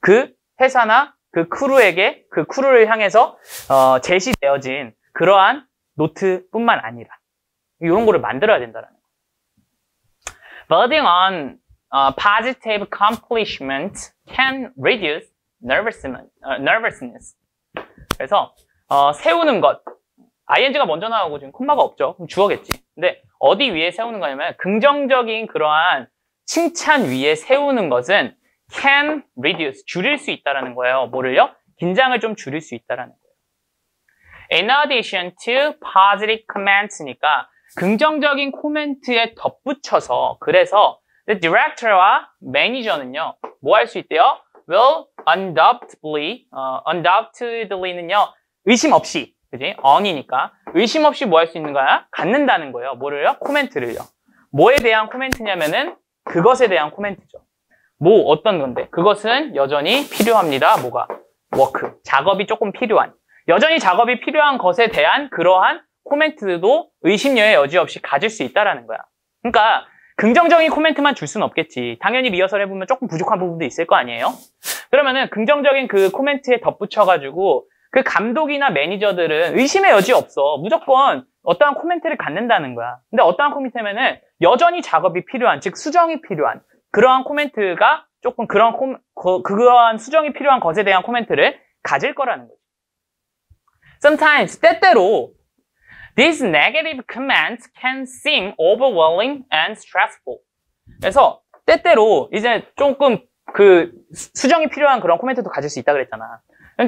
그 회사나 그 크루에게, 그 크루를 향해서 제시되어진 그러한 노트뿐만 아니라 이런 거를 만들어야 된다는 거야. Building on positive accomplishment can reduce nervousness. 그래서 세우는 것, ing가 먼저 나오고 지금 콤마가 없죠. 그럼 주어겠지. 근데 어디 위에 세우는 거냐면 긍정적인 그러한 칭찬 위에 세우는 것은 can reduce, 줄일 수 있다는 거예요. 뭐를요? 긴장을 좀 줄일 수 있다는 거예요. In addition to positive comments니까 긍정적인 코멘트에 덧붙여서 그래서 the director와 매니저는요. 뭐 할 수 있대요? will undoubtedly는요. 의심 없이, 그지? on이니까 의심 없이 뭐 할 수 있는 거야? 갖는다는 거예요. 뭐를요? 코멘트를요. 뭐에 대한 코멘트냐면은 그것에 대한 코멘트죠. 뭐 어떤 건데? 그것은 여전히 필요합니다. 뭐가? 워크. 작업이 조금 필요한. 여전히 작업이 필요한 것에 대한 그러한 코멘트도 의심여의 여지 없이 가질 수 있다라는 거야. 그러니까 긍정적인 코멘트만 줄 수는 없겠지. 당연히 리허설 해보면 조금 부족한 부분도 있을 거 아니에요? 그러면은 긍정적인 그 코멘트에 덧붙여가지고 그 감독이나 매니저들은 의심의 여지 없어. 무조건 어떠한 코멘트를 갖는다는 거야. 근데 어떠한 코멘트면은 여전히 작업이 필요한, 즉 수정이 필요한 그러한 코멘트가 조금 그러한 수정이 필요한 것에 대한 코멘트를 가질 거라는 거지. Sometimes, 때때로 these negative comments can seem overwhelming and stressful. 그래서 때때로 이제 조금 그 수정이 필요한 그런 코멘트도 가질 수 있다 그랬잖아.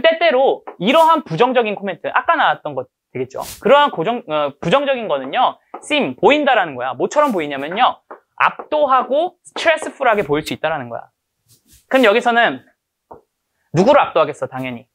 때때로 이러한 부정적인 코멘트, 아까 나왔던 것 되겠죠. 그러한 부정적인 거는요, seem, 보인다라는 거야. 뭐처럼 보이냐면요, 압도하고 스트레스풀하게 보일 수 있다는 거야. 그럼 여기서는 누구를 압도하겠어? 당연히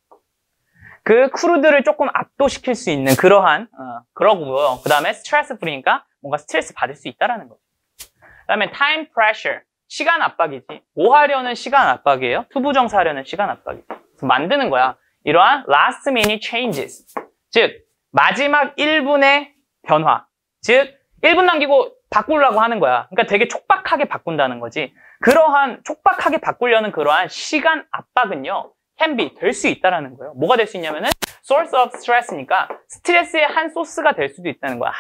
그 크루들을 조금 압도시킬 수 있는 그러한 그러고요. 그 다음에 스트레스풀이니까 뭔가 스트레스 받을 수 있다는 거죠. 그 다음에 time pressure, 시간 압박이지. 뭐 하려는 시간 압박이에요? 투부정사 하려는 시간 압박이지. 그래서 만드는 거야. 이러한 last minute changes, 즉 마지막 1분의 변화, 즉 1분 남기고 바꾸려고 하는 거야. 그러니까 되게 촉박하게 바꾼다는 거지. 그러한 촉박하게 바꾸려는 그러한 시간 압박은요, can be, 될 수 있다는 거예요. 뭐가 될 수 있냐면은 source of stress니까 스트레스의 한 소스가 될 수도 있다는 거야.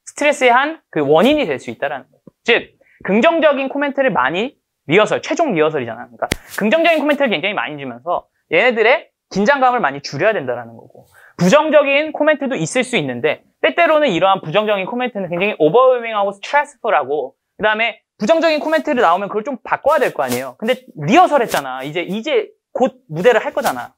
스트레스의 한 그 원인이 될 수 있다는 거예요. 즉 긍정적인 코멘트를 많이 최종 리허설이잖아. 그러니까 긍정적인 코멘트를 굉장히 많이 주면서 얘네들의 긴장감을 많이 줄여야 된다는 거고, 부정적인 코멘트도 있을 수 있는데 때때로는 이러한 부정적인 코멘트는 굉장히 오버웨밍하고 스트레스풀하고, 그 다음에 부정적인 코멘트를 나오면 그걸 좀 바꿔야 될 거 아니에요. 근데 리허설 했잖아. 이제 곧 무대를 할 거잖아.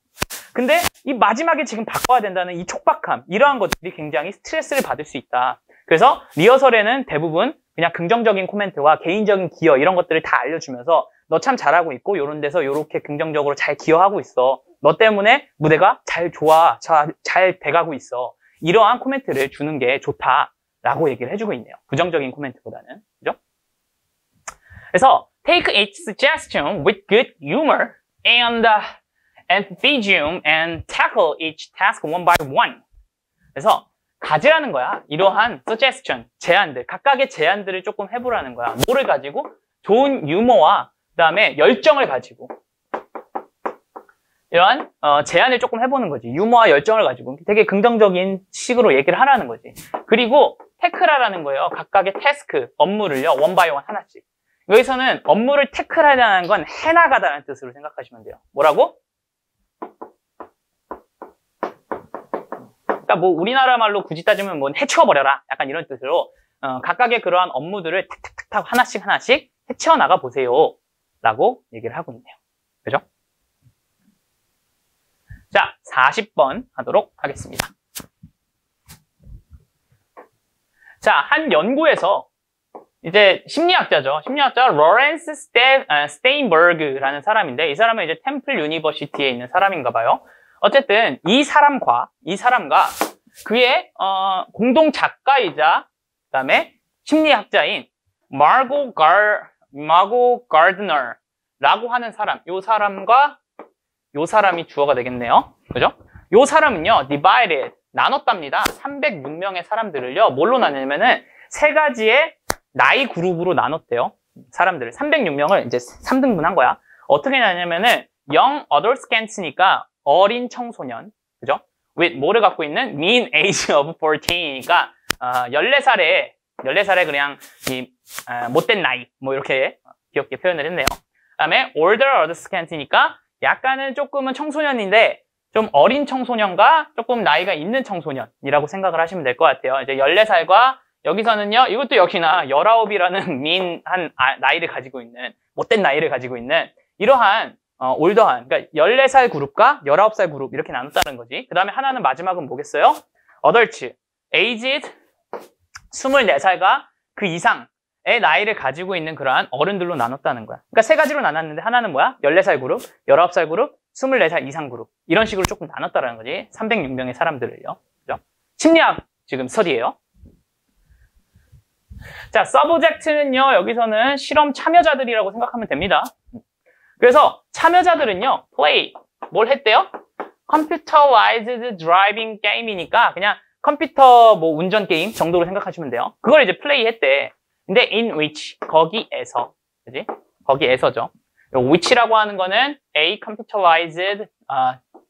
근데 이 마지막에 지금 바꿔야 된다는 이 촉박함, 이러한 것들이 굉장히 스트레스를 받을 수 있다. 그래서 리허설에는 대부분 그냥 긍정적인 코멘트와 개인적인 기여 이런 것들을 다 알려주면서 너 참 잘하고 있고 이런 데서 이렇게 긍정적으로 잘 기여하고 있어. 너 때문에 무대가 잘 잘 돼가고 있어. 이러한 코멘트를 주는 게 좋다라고 얘기를 해주고 있네요. 부정적인 코멘트보다는. 그죠? 그래서 take each suggestion with good humor and enthusiasm and tackle each task one by one. 그래서 가지라는 거야. 이러한 suggestion, 제안들, 각각의 제안들을 조금 해보라는 거야. 뭐를 가지고? 좋은 유머와 그 다음에 열정을 가지고 이러한 제안을 조금 해보는 거지. 유머와 열정을 가지고 되게 긍정적인 식으로 얘기를 하라는 거지. 그리고 태클하라는 거예요. 각각의 태스크, 업무를요, 원 바이 원 하나씩. 여기서는 업무를 태클하라는 건 해나가다라는 뜻으로 생각하시면 돼요. 뭐라고? 그러니까 뭐 우리나라 말로 굳이 따지면 뭐 해치워버려라, 약간 이런 뜻으로 각각의 그러한 업무들을 탁탁탁 하나씩 해치워 나가 보세요 라고 얘기를 하고 있네요. 그죠? 자, 40번 하도록 하겠습니다. 자, 한 연구에서 이제 심리학자죠. 심리학자 로렌스 스테인버그라는 사람인데 이 사람은 이제 템플 유니버시티에 있는 사람인가 봐요. 어쨌든 이 사람과 그의 공동 작가이자 그다음에 심리학자인 마고 가드너라고 하는 사람, 요 사람과 요 사람이 주어가 되겠네요. 그죠? 요 사람은요, divided, 나눴답니다. 306명의 사람들을요, 뭘로 나누냐면은 세 가지의 나이 그룹으로 나눴대요. 사람들을. 306명을 이제 3등분한 거야. 어떻게 나누냐면은 young adolescents니까 어린 청소년. 그죠? with 뭐를 갖고 있는 mean age of 14이니까 14살에 그냥 못된 나이 뭐 이렇게 귀엽게 표현을 했네요. 그다음에 older adolescent이니까 약간은 조금은 청소년인데 좀 어린 청소년과 조금 나이가 있는 청소년이라고 생각을 하시면 될 것 같아요. 이제 14살과 여기서는요, 이것도 역시나 19이라는 mean한 나이를 가지고 있는, 못된 나이를 가지고 있는 이러한 올더한, 그러니까 14살 그룹과 19살 그룹 이렇게 나눴다는 거지. 그 다음에 하나는 마지막은 뭐겠어요? adult, aged 24살과 그 이상의 나이를 가지고 있는 그러한 어른들로 나눴다는 거야. 그러니까 세 가지로 나눴는데 하나는 뭐야? 14살 그룹, 19살 그룹, 24살 이상 그룹. 이런 식으로 조금 나눴다는 거지. 306명의 사람들을요. 그죠? 심리학 지금 스터디예요. 자, 서브젝트는요, 여기서는 실험 참여자들이라고 생각하면 됩니다. 그래서 참여자들은요, play, 뭘 했대요? computerized driving game이니까 그냥 컴퓨터 뭐 운전 게임 정도로 생각하시면 돼요. 그걸 이제 플레이 했대. 근데 in which, 거기에서, 그지? 거기에서죠. which라고 하는 거는 a computerized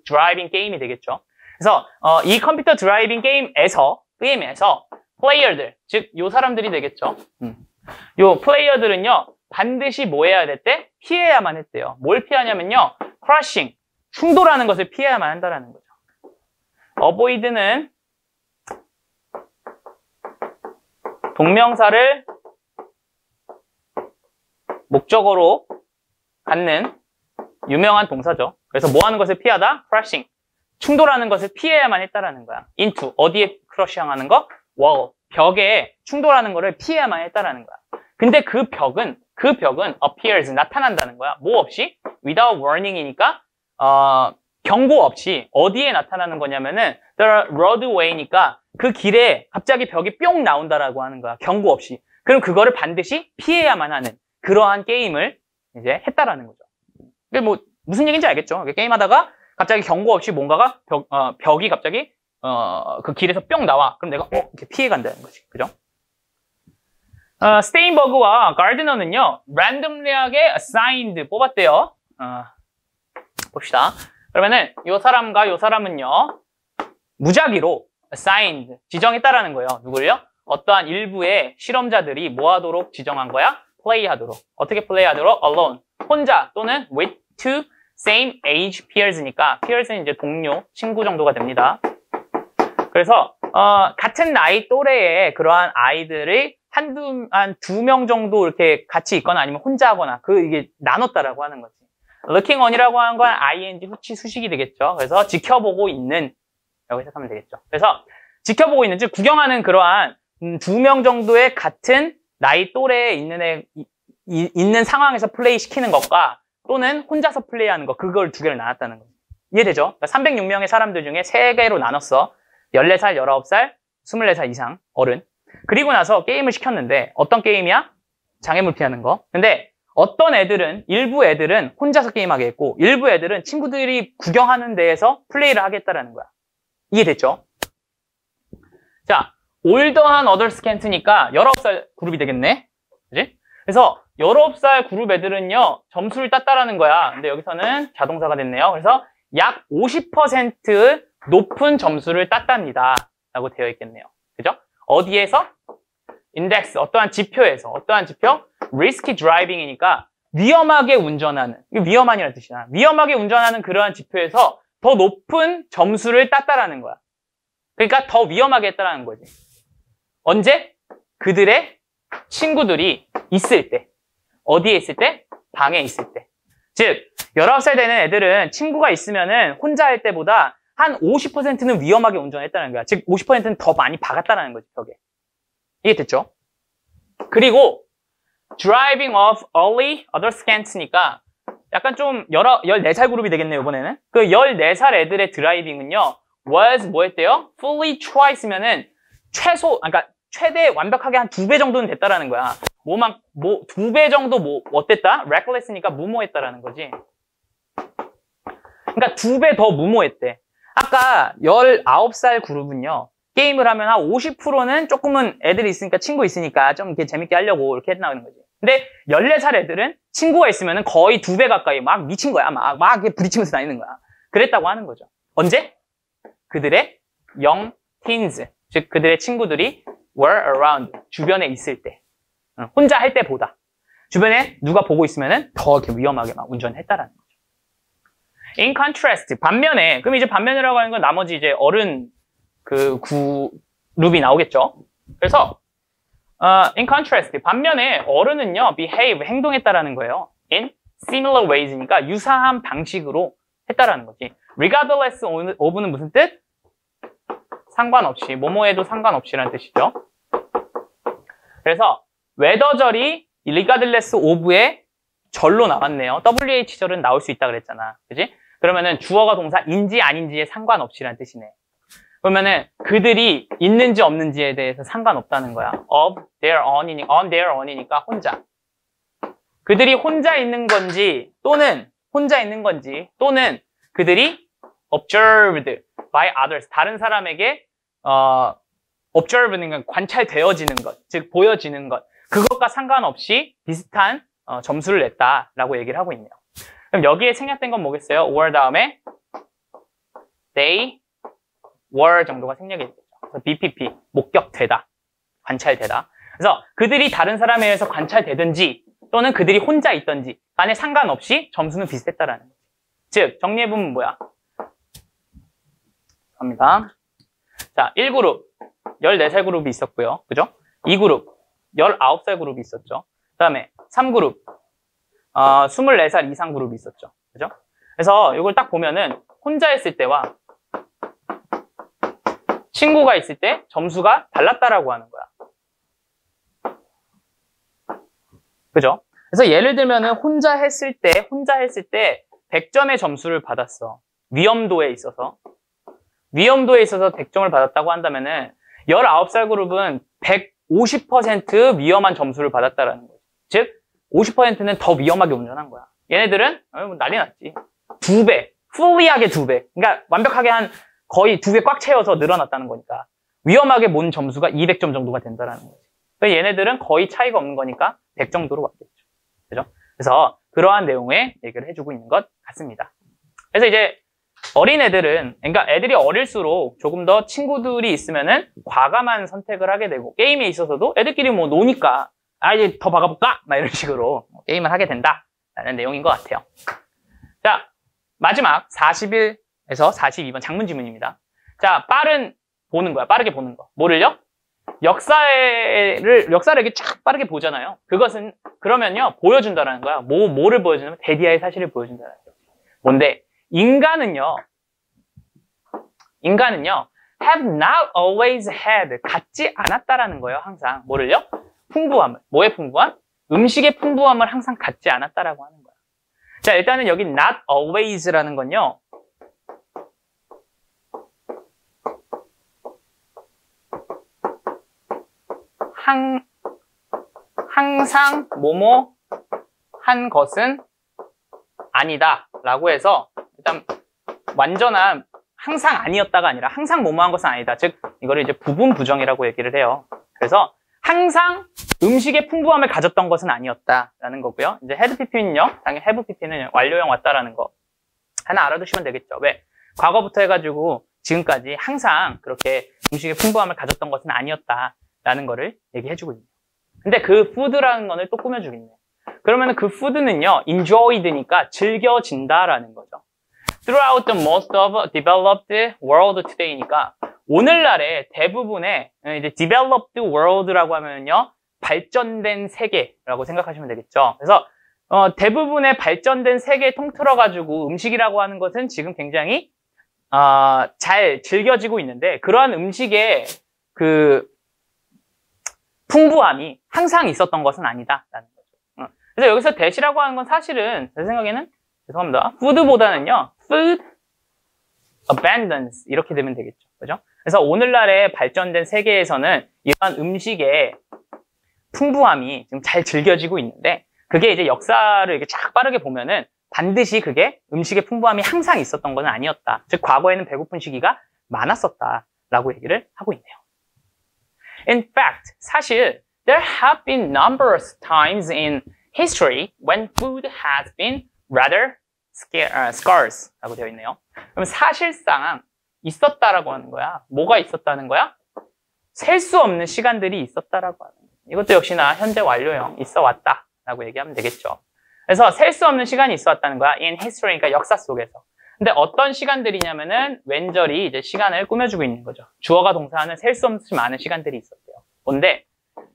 driving game이 되겠죠. 그래서 이 컴퓨터 드라이빙 게임에서 플레이어들, 즉 요 사람들이 되겠죠. 요 플레이어들은요 반드시 뭐 해야 됐대? 피해야만 했대요. 뭘 피하냐면요, crashing, 충돌하는 것을 피해야만 한다라는 거죠. avoid는 동명사를 목적어로 갖는 유명한 동사죠. 그래서 뭐 하는 것을 피하다? crashing, 충돌하는 것을 피해야만 했다라는 거야. into, 어디에 크러싱하는 거? wall, 벽에 충돌하는 거를 피해야만 했다라는 거야. 근데 그 벽은 appears, 나타난다는 거야. 뭐 없이? without warning이니까 경고 없이 어디에 나타나는 거냐면은 the roadway니까 그 길에 갑자기 벽이 뿅 나온다라고 하는 거야. 경고 없이. 그럼 그거를 반드시 피해야만 하는 그러한 게임을 이제 했다라는 거죠. 이게 뭐 무슨 얘기인지 알겠죠? 게임하다가 갑자기 경고 없이 뭔가가 벽이 갑자기 그 길에서 뿅 나와. 그럼 내가 이렇게 피해간다는 거지. 그죠? 스테인버그와 가르드너는요, 랜덤리하게 assigned 뽑았대요. 봅시다. 그러면은 요 사람과 요 사람은요, 무작위로 assigned, 지정했다라는 거예요. 누굴요? 어떠한 일부의 실험자들이 뭐 하도록 지정한 거야? 플레이하도록. 어떻게 플레이하도록? alone, 혼자 또는 with two same age peers니까 peers는 이제 동료, 친구 정도가 됩니다. 그래서 같은 나이 또래의 그러한 아이들이 한 두 명 정도 이렇게 같이 있거나 아니면 혼자 하거나 이게 나눴다라고 하는 거지. looking on이라고 하는 건 ing 후치 수식이 되겠죠. 그래서 지켜보고 있는, 라고 해석하면 되겠죠. 그래서 지켜보고 있는, 즉 구경하는 그러한 두 명 정도의 같은 나이 또래에 있는 상황에서 플레이 시키는 것과 또는 혼자서 플레이하는 것, 그걸 두 개를 나눴다는 거죠. 이해되죠? 그러니까 306명의 사람들 중에 3개로 나눴어. 14살, 19살, 24살 이상 어른. 그리고 나서 게임을 시켰는데 어떤 게임이야? 장애물 피하는 거. 근데 어떤 애들은, 일부 애들은 혼자서 게임하게 했고 일부 애들은 친구들이 구경하는 데에서 플레이를 하겠다라는 거야. 이해됐죠? 자, 올더한 어덜스캔트니까 19살 그룹이 되겠네. 그지? 그래서 19살 그룹 애들은요, 점수를 땄다라는 거야. 근데 여기서는 자동사가 됐네요. 그래서 약 50% 높은 점수를 땄답니다. 라고 되어 있겠네요. 그죠? 어디에서? 인덱스, 어떠한 지표에서. 어떠한 지표? risky driving이니까 위험하게 운전하는, 이게 위험한이라는 뜻이야. 위험하게 운전하는 그러한 지표에서 더 높은 점수를 땄다라는 거야. 그러니까 더 위험하게 했다라는 거지. 언제? 그들의 친구들이 있을 때. 어디에 있을 때? 방에 있을 때. 즉 19살 되는 애들은 친구가 있으면은 혼자 할 때보다 한 50%는 위험하게 운전했다는 거야. 즉 50%는 더 많이 박았다는 거지, 벽에. 이해됐죠? 그리고 driving off early, other scants니까 약간 좀 14살 그룹이 되겠네요, 이번에는. 그 14살 애들의 드라이빙은요, was 뭐 했대요? fully twice면은 그러니까 최대 완벽하게 한 2배 정도는 됐다라는 거야. 2배 정도 어땠다? reckless니까 무모했다라는 거지. 그러니까 2배 더 무모했대. 아까 19살 그룹은요, 게임을 하면 한 50%는 조금은 애들이 있으니까, 친구 있으니까 좀 이렇게 재밌게 하려고 이렇게 했나는 거지. 근데 14살 애들은 친구가 있으면 거의 2배 가까이 막 미친 거야. 막 이렇게 부딪히면서 다니는 거야. 그랬다고 하는 거죠. 언제? 그들의 young teens, 즉 그들의 친구들이 were around, 주변에 있을 때. 혼자 할 때보다. 주변에 누가 보고 있으면 더 이렇게 위험하게 막 운전했다라는 거죠. In contrast, 반면에, 그럼 이제 반면이라고 하는 건 나머지 이제 어른 그 그룹이 나오겠죠. 그래서 in contrast, 반면에 어른은요, behave, 행동했다라는 거예요. in similar ways니까 유사한 방식으로 했다라는 거지. regardless of는 무슨 뜻? 상관없이, 뭐뭐해도 상관없이라는 뜻이죠. 그래서 whether절이 regardless of의 절로 나왔네요. WH절은 나올 수 있다 그랬잖아. 그지? 그러면은 주어가 동사인지 아닌지에 상관없이라는 뜻이네. 그러면은 그들이 있는지 없는지에 대해서 상관없다는 거야. of their own이니까, on their own이니까 혼자. 그들이 혼자 있는 건지 또는 그들이 observed by others, 다른 사람에게 observe는 관찰되어지는 것, 즉 보여지는 것, 그것과 상관없이 비슷한 점수를 냈다라고 얘기를 하고 있네요. 그럼 여기에 생략된 건 뭐겠어요? were 다음에 they were 정도가 생략이 되죠. 그래서 BPP, 목격되다, 관찰되다. 그래서 그들이 다른 사람에 의해서 관찰되든지 또는 그들이 혼자 있든지 간에 상관없이 점수는 비슷했다라는 거죠. 즉 정리해보면 뭐야? 갑니다. 자, 1그룹 14살 그룹이 있었고요. 그죠? 2그룹 19살 그룹이 있었죠. 그 다음에 3그룹 24살 이상 그룹이 있었죠. 그죠? 그래서 이걸 딱 보면은 혼자 했을 때와 친구가 있을 때 점수가 달랐다라고 하는 거야. 그죠? 그래서 예를 들면은 혼자 했을 때 100점의 점수를 받았어. 위험도에 있어서 100점을 받았다고 한다면은 19살 그룹은 150% 위험한 점수를 받았다라는 거지. 즉 50%는 더 위험하게 운전한 거야. 얘네들은 난리 났지. 2배, fully하게 2배. 그러니까 완벽하게 한 거의 2배 꽉 채워서 늘어났다는 거니까 위험하게 몬 점수가 200점 정도가 된다는 거지. 그러니까 얘네들은 거의 차이가 없는 거니까 100 정도로 왔겠죠. 그죠? 그래서 그러한 내용의 얘기를 해주고 있는 것 같습니다. 그래서 이제 어린애들은, 그러니까 애들이 어릴수록 조금 더 친구들이 있으면은 과감한 선택을 하게 되고, 게임에 있어서도 애들끼리 뭐 노니까 이제 더 박아볼까? 막 이런 식으로 게임을 하게 된다라는 내용인 것 같아요. 자, 마지막 41에서 42번 장문지문입니다. 자, 빠르게 보는 거. 뭐를요? 역사를 이렇게 쫙 빠르게 보잖아요. 그것은 그러면요 보여준다라는 거야. 뭐를 보여주냐면 대디아의 사실을 보여준다는 거야. 뭔데? 인간은요 have not always had, 갖지 않았다라는 거예요. 항상 뭐를요? 풍부함을. 뭐의 풍부함? 음식의 풍부함을 항상 갖지 않았다라고 하는 거야. 자, 일단은 여기 not always라는 건요, 항상 뭐뭐 한 것은 아니다 라고 해서, 일단 완전한 항상 아니었다가 아니라 항상 뭐뭐 한 것은 아니다. 즉 이거를 이제 부분 부정이라고 얘기를 해요. 그래서 항상 음식의 풍부함을 가졌던 것은 아니었다라는 거고요. 이제 had pp는요, 당연히 have pp는 완료형 왔다라는 거 하나 알아두시면 되겠죠. 왜? 과거부터 해가지고 지금까지 항상 그렇게 음식의 풍부함을 가졌던 것은 아니었다라는 거를 얘기해주고 있네요. 근데 그 food라는 거를 또 꾸며주고 있네요. 그러면 그 food는요, enjoyed니까 즐겨진다라는 거죠. Throughout the most of developed world today니까 오늘날의 대부분의 이제 developed world라고 하면요, 발전된 세계라고 생각하시면 되겠죠. 그래서 대부분의 발전된 세계에 통틀어가지고 음식이라고 하는 것은 지금 굉장히 잘 즐겨지고 있는데 그러한 음식의 그 풍부함이 항상 있었던 것은 아니다라는 거죠. 그래서 여기서 that이라고 하는 건 사실은 제 생각에는 죄송합니다. food보다는요, food abundance 이렇게 되면 되겠죠. 그죠? 그래서 오늘날의 발전된 세계에서는 이러한 음식의 풍부함이 지금 잘 즐겨지고 있는데 그게 이제 역사를 이렇게 쫙 빠르게 보면은 반드시 그게 음식의 풍부함이 항상 있었던 건 아니었다. 즉 과거에는 배고픈 시기가 많았었다라고 얘기를 하고 있네요. In fact, 사실 there have been numerous times in history when food has been rather scarce라고 되어 있네요. 그럼 사실상 있었다라고 하는 거야. 뭐가 있었다는 거야? 셀 수 없는 시간들이 있었다라고 하는 거야. 이것도 역시나 현재 완료형 있어 왔다라고 얘기하면 되겠죠. 그래서 셀 수 없는 시간이 있어 왔다는 거야. in history, 그러니까 역사 속에서. 근데 어떤 시간들이냐면은 왼절이 이제 시간을 꾸며주고 있는 거죠. 주어가 동사하는 셀 수 없이 많은 시간들이 있었대요. 뭔데?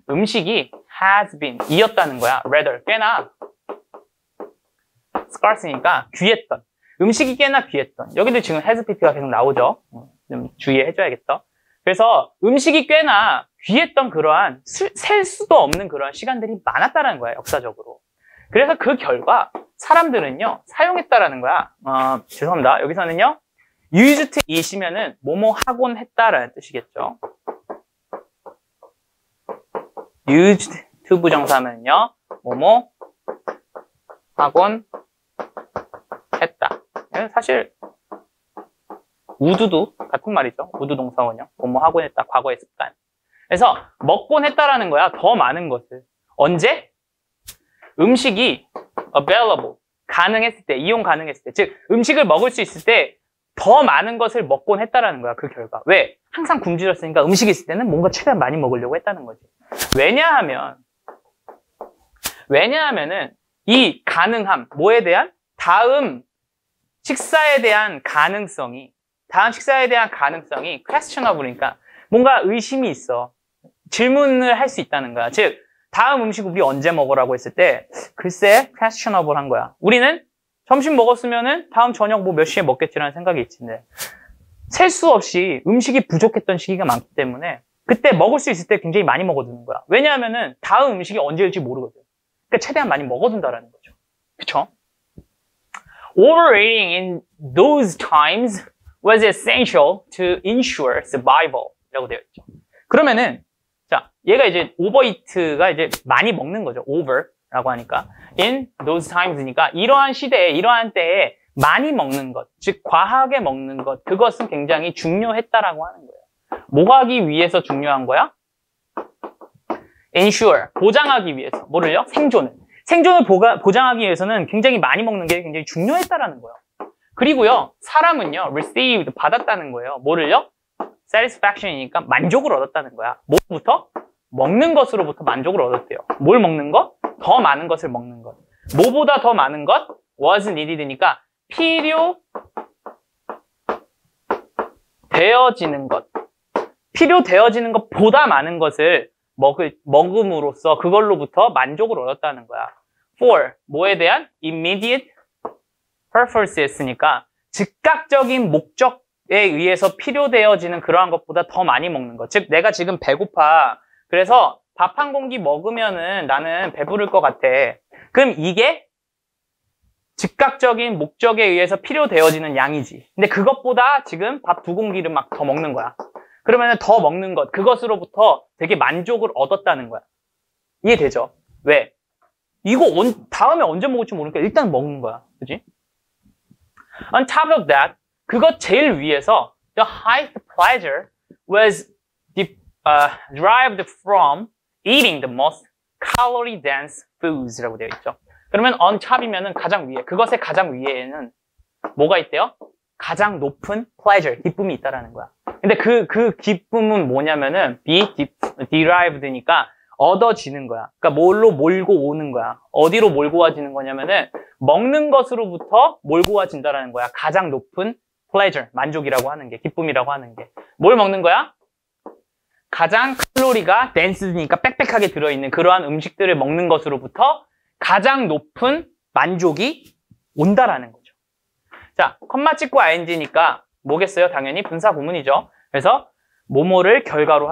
음식이 has been, 이었다는 거야. rather, 꽤나 scarce니까 귀했던. 음식이 꽤나 귀했던. 여기도 지금 has be가 계속 나오죠. 좀 주의해줘야겠다. 그래서 음식이 꽤나 귀했던 그러한 셀 수도 없는 그러한 시간들이 많았다는 거야, 역사적으로. 그래서 그 결과 사람들은요 사용했다라는 거야. 죄송합니다. 여기서는요 used to eat이면은 뭐뭐 하곤 했다라는 뜻이겠죠. used to 부정사면요 뭐뭐 하곤 했다. 사실 would도 같은 말이죠. would 동사원형 뭐뭐 하곤 했다. 과거의 습관. 그래서 먹곤 했다라는 거야. 더 많은 것을. 언제? 음식이 available, 가능했을 때, 이용 가능했을 때, 즉 음식을 먹을 수 있을 때 더 많은 것을 먹곤 했다라는 거야, 그 결과. 왜? 항상 굶주렸으니까 음식이 있을 때는 뭔가 최대한 많이 먹으려고 했다는 거지. 왜냐하면은 이 가능함, 뭐에 대한? 다음 식사에 대한 가능성이 questionable이니까 뭔가 의심이 있어. 질문을 할 수 있다는 거야. 즉 다음 음식 우리 언제 먹으라고 했을 때 글쎄 questionable 한 거야. 우리는 점심 먹었으면은 다음 저녁 뭐 몇 시에 먹겠지라는 생각이 있는데 셀 수 없이 음식이 부족했던 시기가 많기 때문에 그때 먹을 수 있을 때 굉장히 많이 먹어두는 거야. 왜냐하면은 다음 음식이 언제일지 모르거든. 그러니까 최대한 많이 먹어둔다라는 거죠. 그쵸? Overeating in those times was essential to ensure survival 라고 되어 있죠. 그러면은 자, 얘가 이제 오버이트가 이제 많이 먹는 거죠. over라고 하니까. in those times니까 이러한 시대에, 이러한 때에 많이 먹는 것, 즉 과하게 먹는 것, 그것은 굉장히 중요했다라고 하는 거예요. 뭐 하기 위해서 중요한 거야? ensure, 보장하기 위해서. 뭐를요? 생존을 보장하기 위해서는 굉장히 많이 먹는 게 굉장히 중요했다라는 거예요. 그리고요, 사람은요, received, 받았다는 거예요. 뭐를요? satisfaction이니까 만족을 얻었다는 거야. 뭐부터? 먹는 것으로부터 만족을 얻었대요. 뭘 먹는 것? 더 많은 것을 먹는 것. 뭐보다 더 많은 것? was needed니까 필요되어지는 것. 필요되어지는 것보다 많은 것을 먹음으로써 그걸로부터 만족을 얻었다는 거야. for, 뭐에 대한? immediate purposes니까 즉각적인 목적에 의해서 필요되어지는 그러한 것보다 더 많이 먹는 것. 즉 내가 지금 배고파. 그래서 밥 한 공기 먹으면은 나는 배부를 것 같아. 그럼 이게 즉각적인 목적에 의해서 필요되어지는 양이지. 근데 그것보다 지금 밥 두 공기를 막 더 먹는 거야. 그러면은 더 먹는 것, 그것으로부터 되게 만족을 얻었다는 거야. 이해되죠? 왜? 이거 다음에 언제 먹을지 모르니까 일단 먹는 거야. 그지? On top of that, 그것 제일 위에서 the highest pleasure was derived from eating the most calorie-dense foods라고 되어 있죠. 그러면 on top이면은 가장 위에, 그것의 가장 위에는 뭐가 있대요? 가장 높은 pleasure, 기쁨이 있다라는 거야. 근데 그 기쁨은 뭐냐면은 be derived니까 얻어지는 거야. 그러니까 뭘로 몰고 오는 거야. 어디로 몰고 와지는 거냐면은 먹는 것으로부터 몰고 와진다라는 거야. 가장 높은 pleasure, 만족이라고 하는 게, 기쁨이라고 하는 게. 뭘 먹는 거야? 가장 칼로리가 dense니까 빽빽하게 들어있는 그러한 음식들을 먹는 것으로부터 가장 높은 만족이 온다라는 거죠. 자, 컴마 찍고 ing니까 뭐겠어요? 당연히 분사 구문이죠. 그래서 뭐뭐를 결과로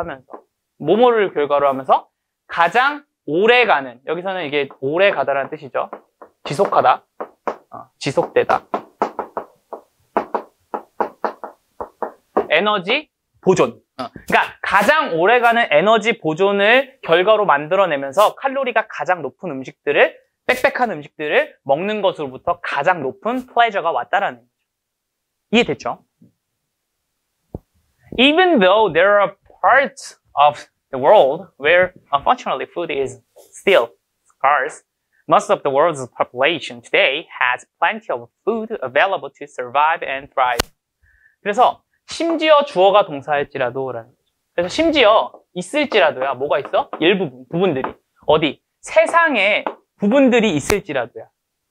하면서 가장 오래 가는, 여기서는 이게 오래 가다라는 뜻이죠. 지속하다, 지속되다. 에너지 보존. 그러니까 가장 오래가는 에너지 보존을 결과로 만들어내면서 칼로리가 가장 높은 음식들을, 빽빽한 음식들을 먹는 것으로부터 가장 높은 플레저가 왔다라는 거죠. 이해됐죠? Even though there are parts of the world where unfortunately food is still scarce, most of the world's population today has plenty of food available to survive and thrive. 그래서 심지어 주어가 동사일지라도 라는 거죠. 그래서 심지어 있을지라도야. 뭐가 있어? 일부분, 부분들이. 어디? 세상에 부분들이 있을지라도야.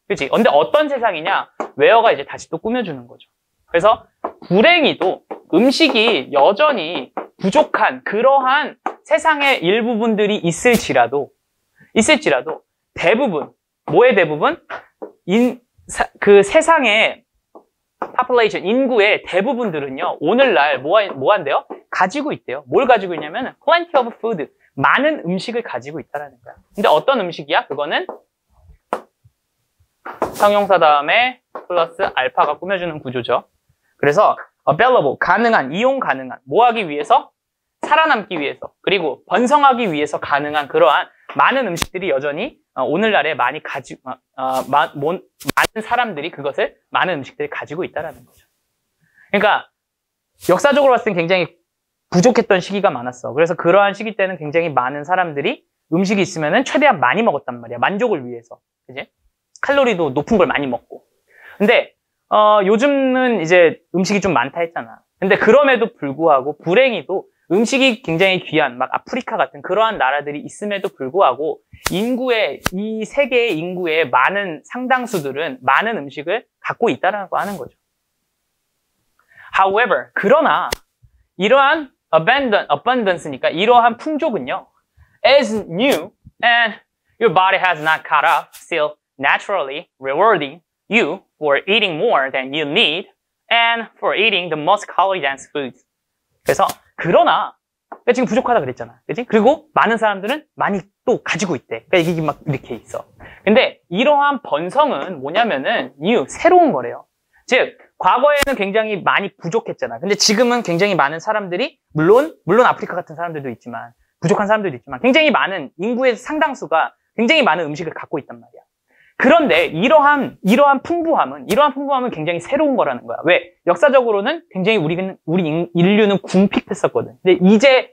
그치? 근데 어떤 세상이냐? 웨어가 이제 다시 또 꾸며주는 거죠. 그래서 불행히도 음식이 여전히 부족한 그러한 세상의 일부분들이 있을지라도 대부분, 뭐의 대부분? 그 세상의 population, 인구의 대부분들은요, 오늘날 뭐 한대요? 가지고 있대요. 뭘 가지고 있냐면, plenty of food, 많은 음식을 가지고 있다는 거야. 근데 어떤 음식이야? 그거는 형용사 다음에 플러스 알파가 꾸며주는 구조죠. 그래서 available, 가능한, 이용 가능한, 뭐 하기 위해서? 살아남기 위해서, 그리고 번성하기 위해서 가능한 그러한 많은 음식들이 여전히 오늘날에 많이 많은 사람들이 그것을, 많은 음식들을 가지고 있다는 거죠. 그러니까 역사적으로 봤을 땐 굉장히 부족했던 시기가 많았어. 그래서 그러한 시기 때는 굉장히 많은 사람들이 음식이 있으면은 최대한 많이 먹었단 말이야. 만족을 위해서. 그지? 칼로리도 높은 걸 많이 먹고. 근데 요즘은 이제 음식이 좀 많다 했잖아. 근데 그럼에도 불구하고 불행히도 음식이 굉장히 귀한 막 아프리카 같은 그러한 나라들이 있음에도 불구하고 이 세계의 인구의 많은 상당수들은 많은 음식을 갖고 있다라고 하는 거죠. However, 그러나 이러한 abundance니까 이러한 풍족은요, as new and your body has not caught up, still naturally rewarding you for eating more than you need and for eating the most calorie-dense foods. 그래서 그러나 지금 부족하다 그랬잖아. 그치? 그리고 많은 사람들은 많이 또 가지고 있대. 그러니까 이게 막 이렇게 있어. 근데 이러한 번성은 뭐냐면은 new, 새로운 거래요. 즉 과거에는 굉장히 많이 부족했잖아. 근데 지금은 굉장히 많은 사람들이 물론 아프리카 같은 사람들도 있지만 부족한 사람들도 있지만 굉장히 많은 인구의 상당수가 굉장히 많은 음식을 갖고 있단 말이야. 그런데 이러한 풍부함은 굉장히 새로운 거라는 거야. 왜? 역사적으로는 굉장히 우리 인류는 궁핍했었거든. 근데 이제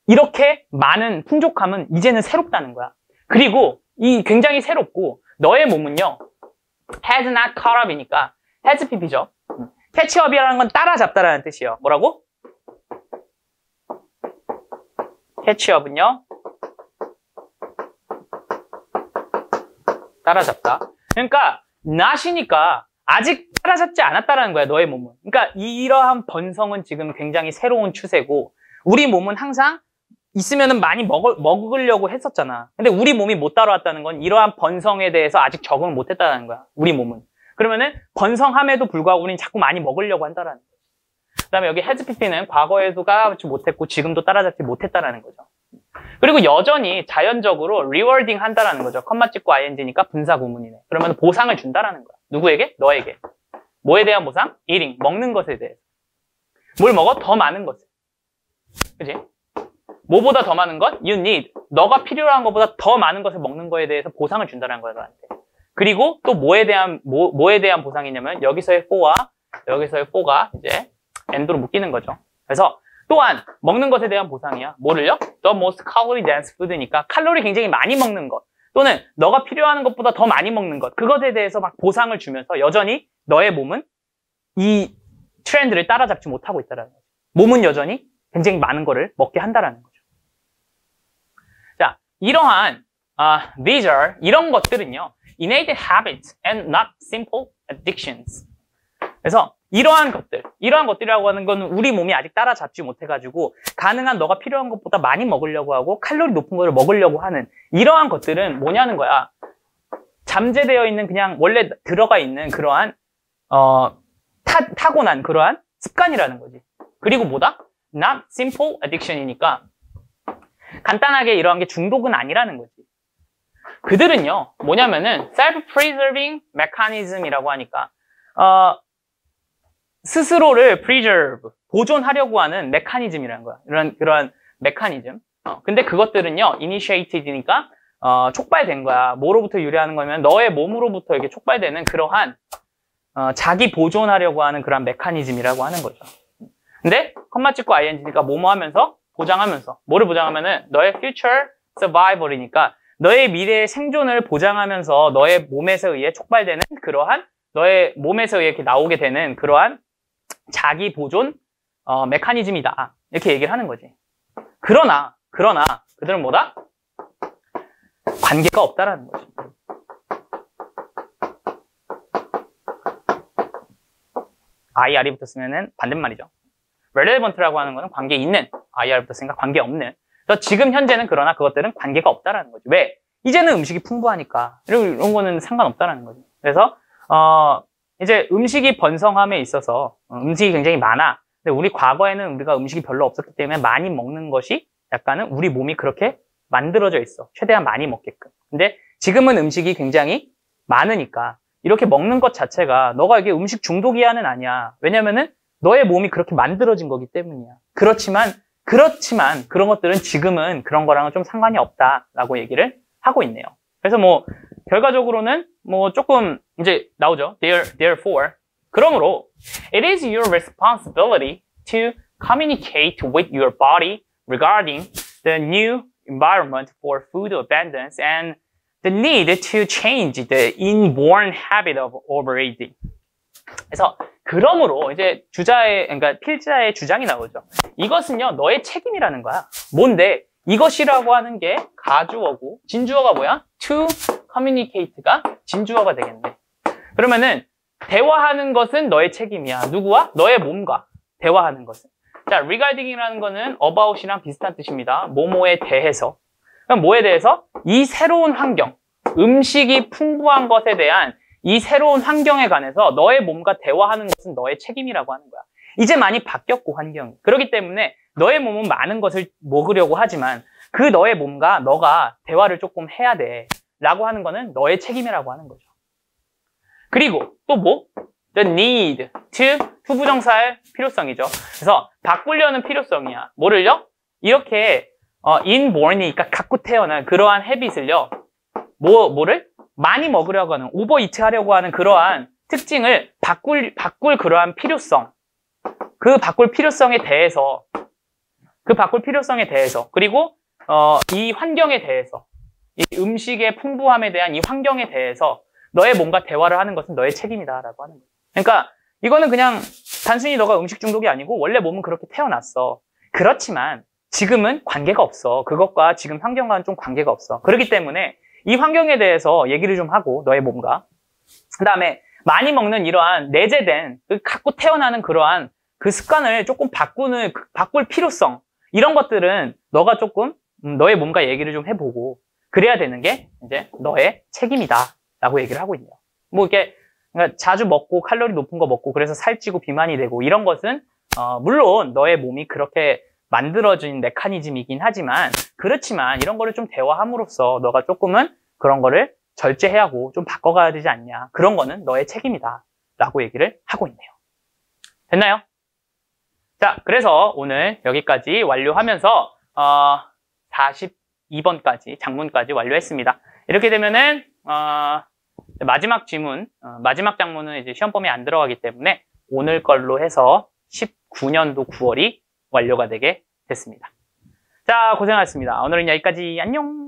이렇게 많은 풍족함은 이제는 새롭다는 거야. 그리고 이 굉장히 새롭고 너의 몸은요, has not caught up이니까 has pp죠. catch up이라는 건 따라잡다라는 뜻이에요. 뭐라고? catch up은요, 따라잡다. 그러니까 not이니까 아직 따라잡지 않았다라는 거야, 너의 몸은. 그러니까 이러한 번성은 지금 굉장히 새로운 추세고 우리 몸은 항상 있으면은 많이 먹으려고 했었잖아. 근데 우리 몸이 못 따라왔다는 건 이러한 번성에 대해서 아직 적응을 못 했다는 거야, 우리 몸은. 그러면은 번성함에도 불구하고 우리는 자꾸 많이 먹으려고 한다라는 거야. 그 다음에 여기 has pp는 과거에도 따라잡지 못했고 지금도 따라잡지 못했다라는 거죠. 그리고 여전히 자연적으로 rewarding 한다라는 거죠. 컴마 찍고 ing니까 분사 구문이네. 그러면 보상을 준다라는 거야. 누구에게? 너에게. 뭐에 대한 보상? eating, 먹는 것에 대해서. 뭘 먹어? 더 많은 것을. 그치? 뭐보다 더 많은 것? You need. 너가 필요한 것보다 더 많은 것을 먹는 거에 대해서 보상을 준다는 거야, 너한테. 그리고 또 뭐에 대한 보상이냐면 여기서의 for가 이제 and로 묶이는 거죠. 그래서 또한 먹는 것에 대한 보상이야. 뭐를요? The most calorie-dense food니까 칼로리 굉장히 많이 먹는 것 또는 너가 필요한 것보다 더 많이 먹는 것, 그것에 대해서 막 보상을 주면서 여전히 너의 몸은 이 트렌드를 따라잡지 못하고 있다는 거죠. 몸은 여전히 굉장히 많은 거를 먹게 한다는 거죠. 자, 이러한 이런 것들은요, innate habits and not simple addictions. 그래서 이러한 것들이라고 하는 건 우리 몸이 아직 따라잡지 못해가지고 가능한 너가 필요한 것보다 많이 먹으려고 하고 칼로리 높은 거를 먹으려고 하는 이러한 것들은 뭐냐는 거야. 잠재되어 있는 그냥 원래 들어가 있는 그러한 타고난 그러한 습관이라는 거지. 그리고 뭐다? Not simple addiction이니까 간단하게 이러한 게 중독은 아니라는 거지. 그들은요 뭐냐면은 self-preserving mechanism이라고 하니까 스스로를 preserve, 보존하려고 하는 메커니즘이라는 거야. 그런 메커니즘. 근데 그것들은요 initiated니까 촉발된 거야. 뭐로부터 유래하는 거냐면 너의 몸으로부터 이렇게 촉발되는 그러한 자기 보존하려고 하는 그런 메커니즘이라고 하는 거죠. 근데 컴마 찍고 ing니까 뭐뭐 하면서 보장하면서 뭐를 보장하면은 너의 future survival이니까 너의 미래의 생존을 보장하면서 너의 몸에서 의해 촉발되는 그러한 너의 몸에서 의해 이렇게 나오게 되는 그러한 자기 보존 메커니즘이다. 이렇게 얘기를 하는 거지. 그러나 그들은 뭐다? 관계가 없다라는 거지. IR이 붙었으면은 반대말이죠. relevant라고 하는 거는 관계 있는, IR 붙었으니까 관계 없는. 그래서 지금 현재는 그러나 그것들은 관계가 없다라는 거지. 왜? 이제는 음식이 풍부하니까 이런 거는 상관없다라는 거지. 그래서 이제 음식이 번성함에 있어서 음식이 굉장히 많아. 근데 우리 과거에는 우리가 음식이 별로 없었기 때문에 많이 먹는 것이 약간은 우리 몸이 그렇게 만들어져 있어. 최대한 많이 먹게끔. 근데 지금은 음식이 굉장히 많으니까 이렇게 먹는 것 자체가 너가 이게 음식 중독이야는 아니야. 왜냐면은 너의 몸이 그렇게 만들어진 거기 때문이야. 그렇지만 그런 것들은 지금은 그런 거랑은 좀 상관이 없다라고 얘기를 하고 있네요. 그래서 뭐 결과적으로는 뭐 조금 이제 나오죠. Therefore, 그러므로 it is your responsibility to communicate with your body regarding the new environment for food abundance and the need to change the inborn habit of overeating. 그래서 그러므로 이제 그러니까 필자의 주장이 나오죠. 이것은요 너의 책임이라는 거야. 뭔데? 이것이라고 하는 게 가주어고 진주어가 뭐야? to communicate가 진주어가 되겠네. 그러면은 대화하는 것은 너의 책임이야. 누구와? 너의 몸과 대화하는 것은. 자, regarding이라는 거는 about이랑 비슷한 뜻입니다. 뭐뭐에 대해서. 그럼 뭐에 대해서? 이 새로운 환경, 음식이 풍부한 것에 대한 이 새로운 환경에 관해서 너의 몸과 대화하는 것은 너의 책임이라고 하는 거야. 이제 많이 바뀌었고 환경이. 그렇기 때문에 너의 몸은 많은 것을 먹으려고 하지만 그 너의 몸과 너가 대화를 조금 해야 돼 라고 하는 거는 너의 책임이라고 하는 거죠. 그리고 또 뭐? The need to 투부정사의 필요성이죠. 그래서 바꾸려는 필요성이야. 뭐를요? 이렇게 inborn이니까 갖고 태어난 그러한 헤빗을요. 뭐를? 많이 먹으려고 하는, 오버이트 하려고 하는 그러한 특징을 바꿀 그러한 필요성. 그 바꿀 필요성에 대해서 그리고 이 환경에 대해서 이 음식의 풍부함에 대한 이 환경에 대해서 너의 몸과 대화를 하는 것은 너의 책임이다라고 하는 거예요. 그러니까 이거는 그냥 단순히 너가 음식 중독이 아니고 원래 몸은 그렇게 태어났어. 그렇지만 지금은 관계가 없어. 그것과 지금 환경과는 좀 관계가 없어. 그렇기 때문에 이 환경에 대해서 얘기를 좀 하고 너의 몸과 그 다음에 많이 먹는 이러한 내재된 갖고 태어나는 그러한 그 습관을 조금 바꿀 필요성 이런 것들은 너가 조금 너의 몸과 얘기를 좀 해보고 그래야 되는 게 이제 너의 책임이다 라고 얘기를 하고 있네요. 뭐 이렇게 그러니까 자주 먹고 칼로리 높은 거 먹고 그래서 살찌고 비만이 되고 이런 것은 물론 너의 몸이 그렇게 만들어진 메커니즘이긴 하지만 그렇지만 이런 거를 좀 대화함으로써 너가 조금은 그런 거를 절제해야 하고 좀 바꿔가야 되지 않냐. 그런 거는 너의 책임이다 라고 얘기를 하고 있네요. 됐나요? 자, 그래서 오늘 여기까지 완료하면서 42번까지 장문까지 완료했습니다. 이렇게 되면은 마지막 지문, 마지막 장문은 이제 시험 범위에 안 들어가기 때문에 오늘 걸로 해서 19년도 9월이 완료가 되게 됐습니다. 자, 고생하셨습니다. 오늘은 여기까지. 안녕!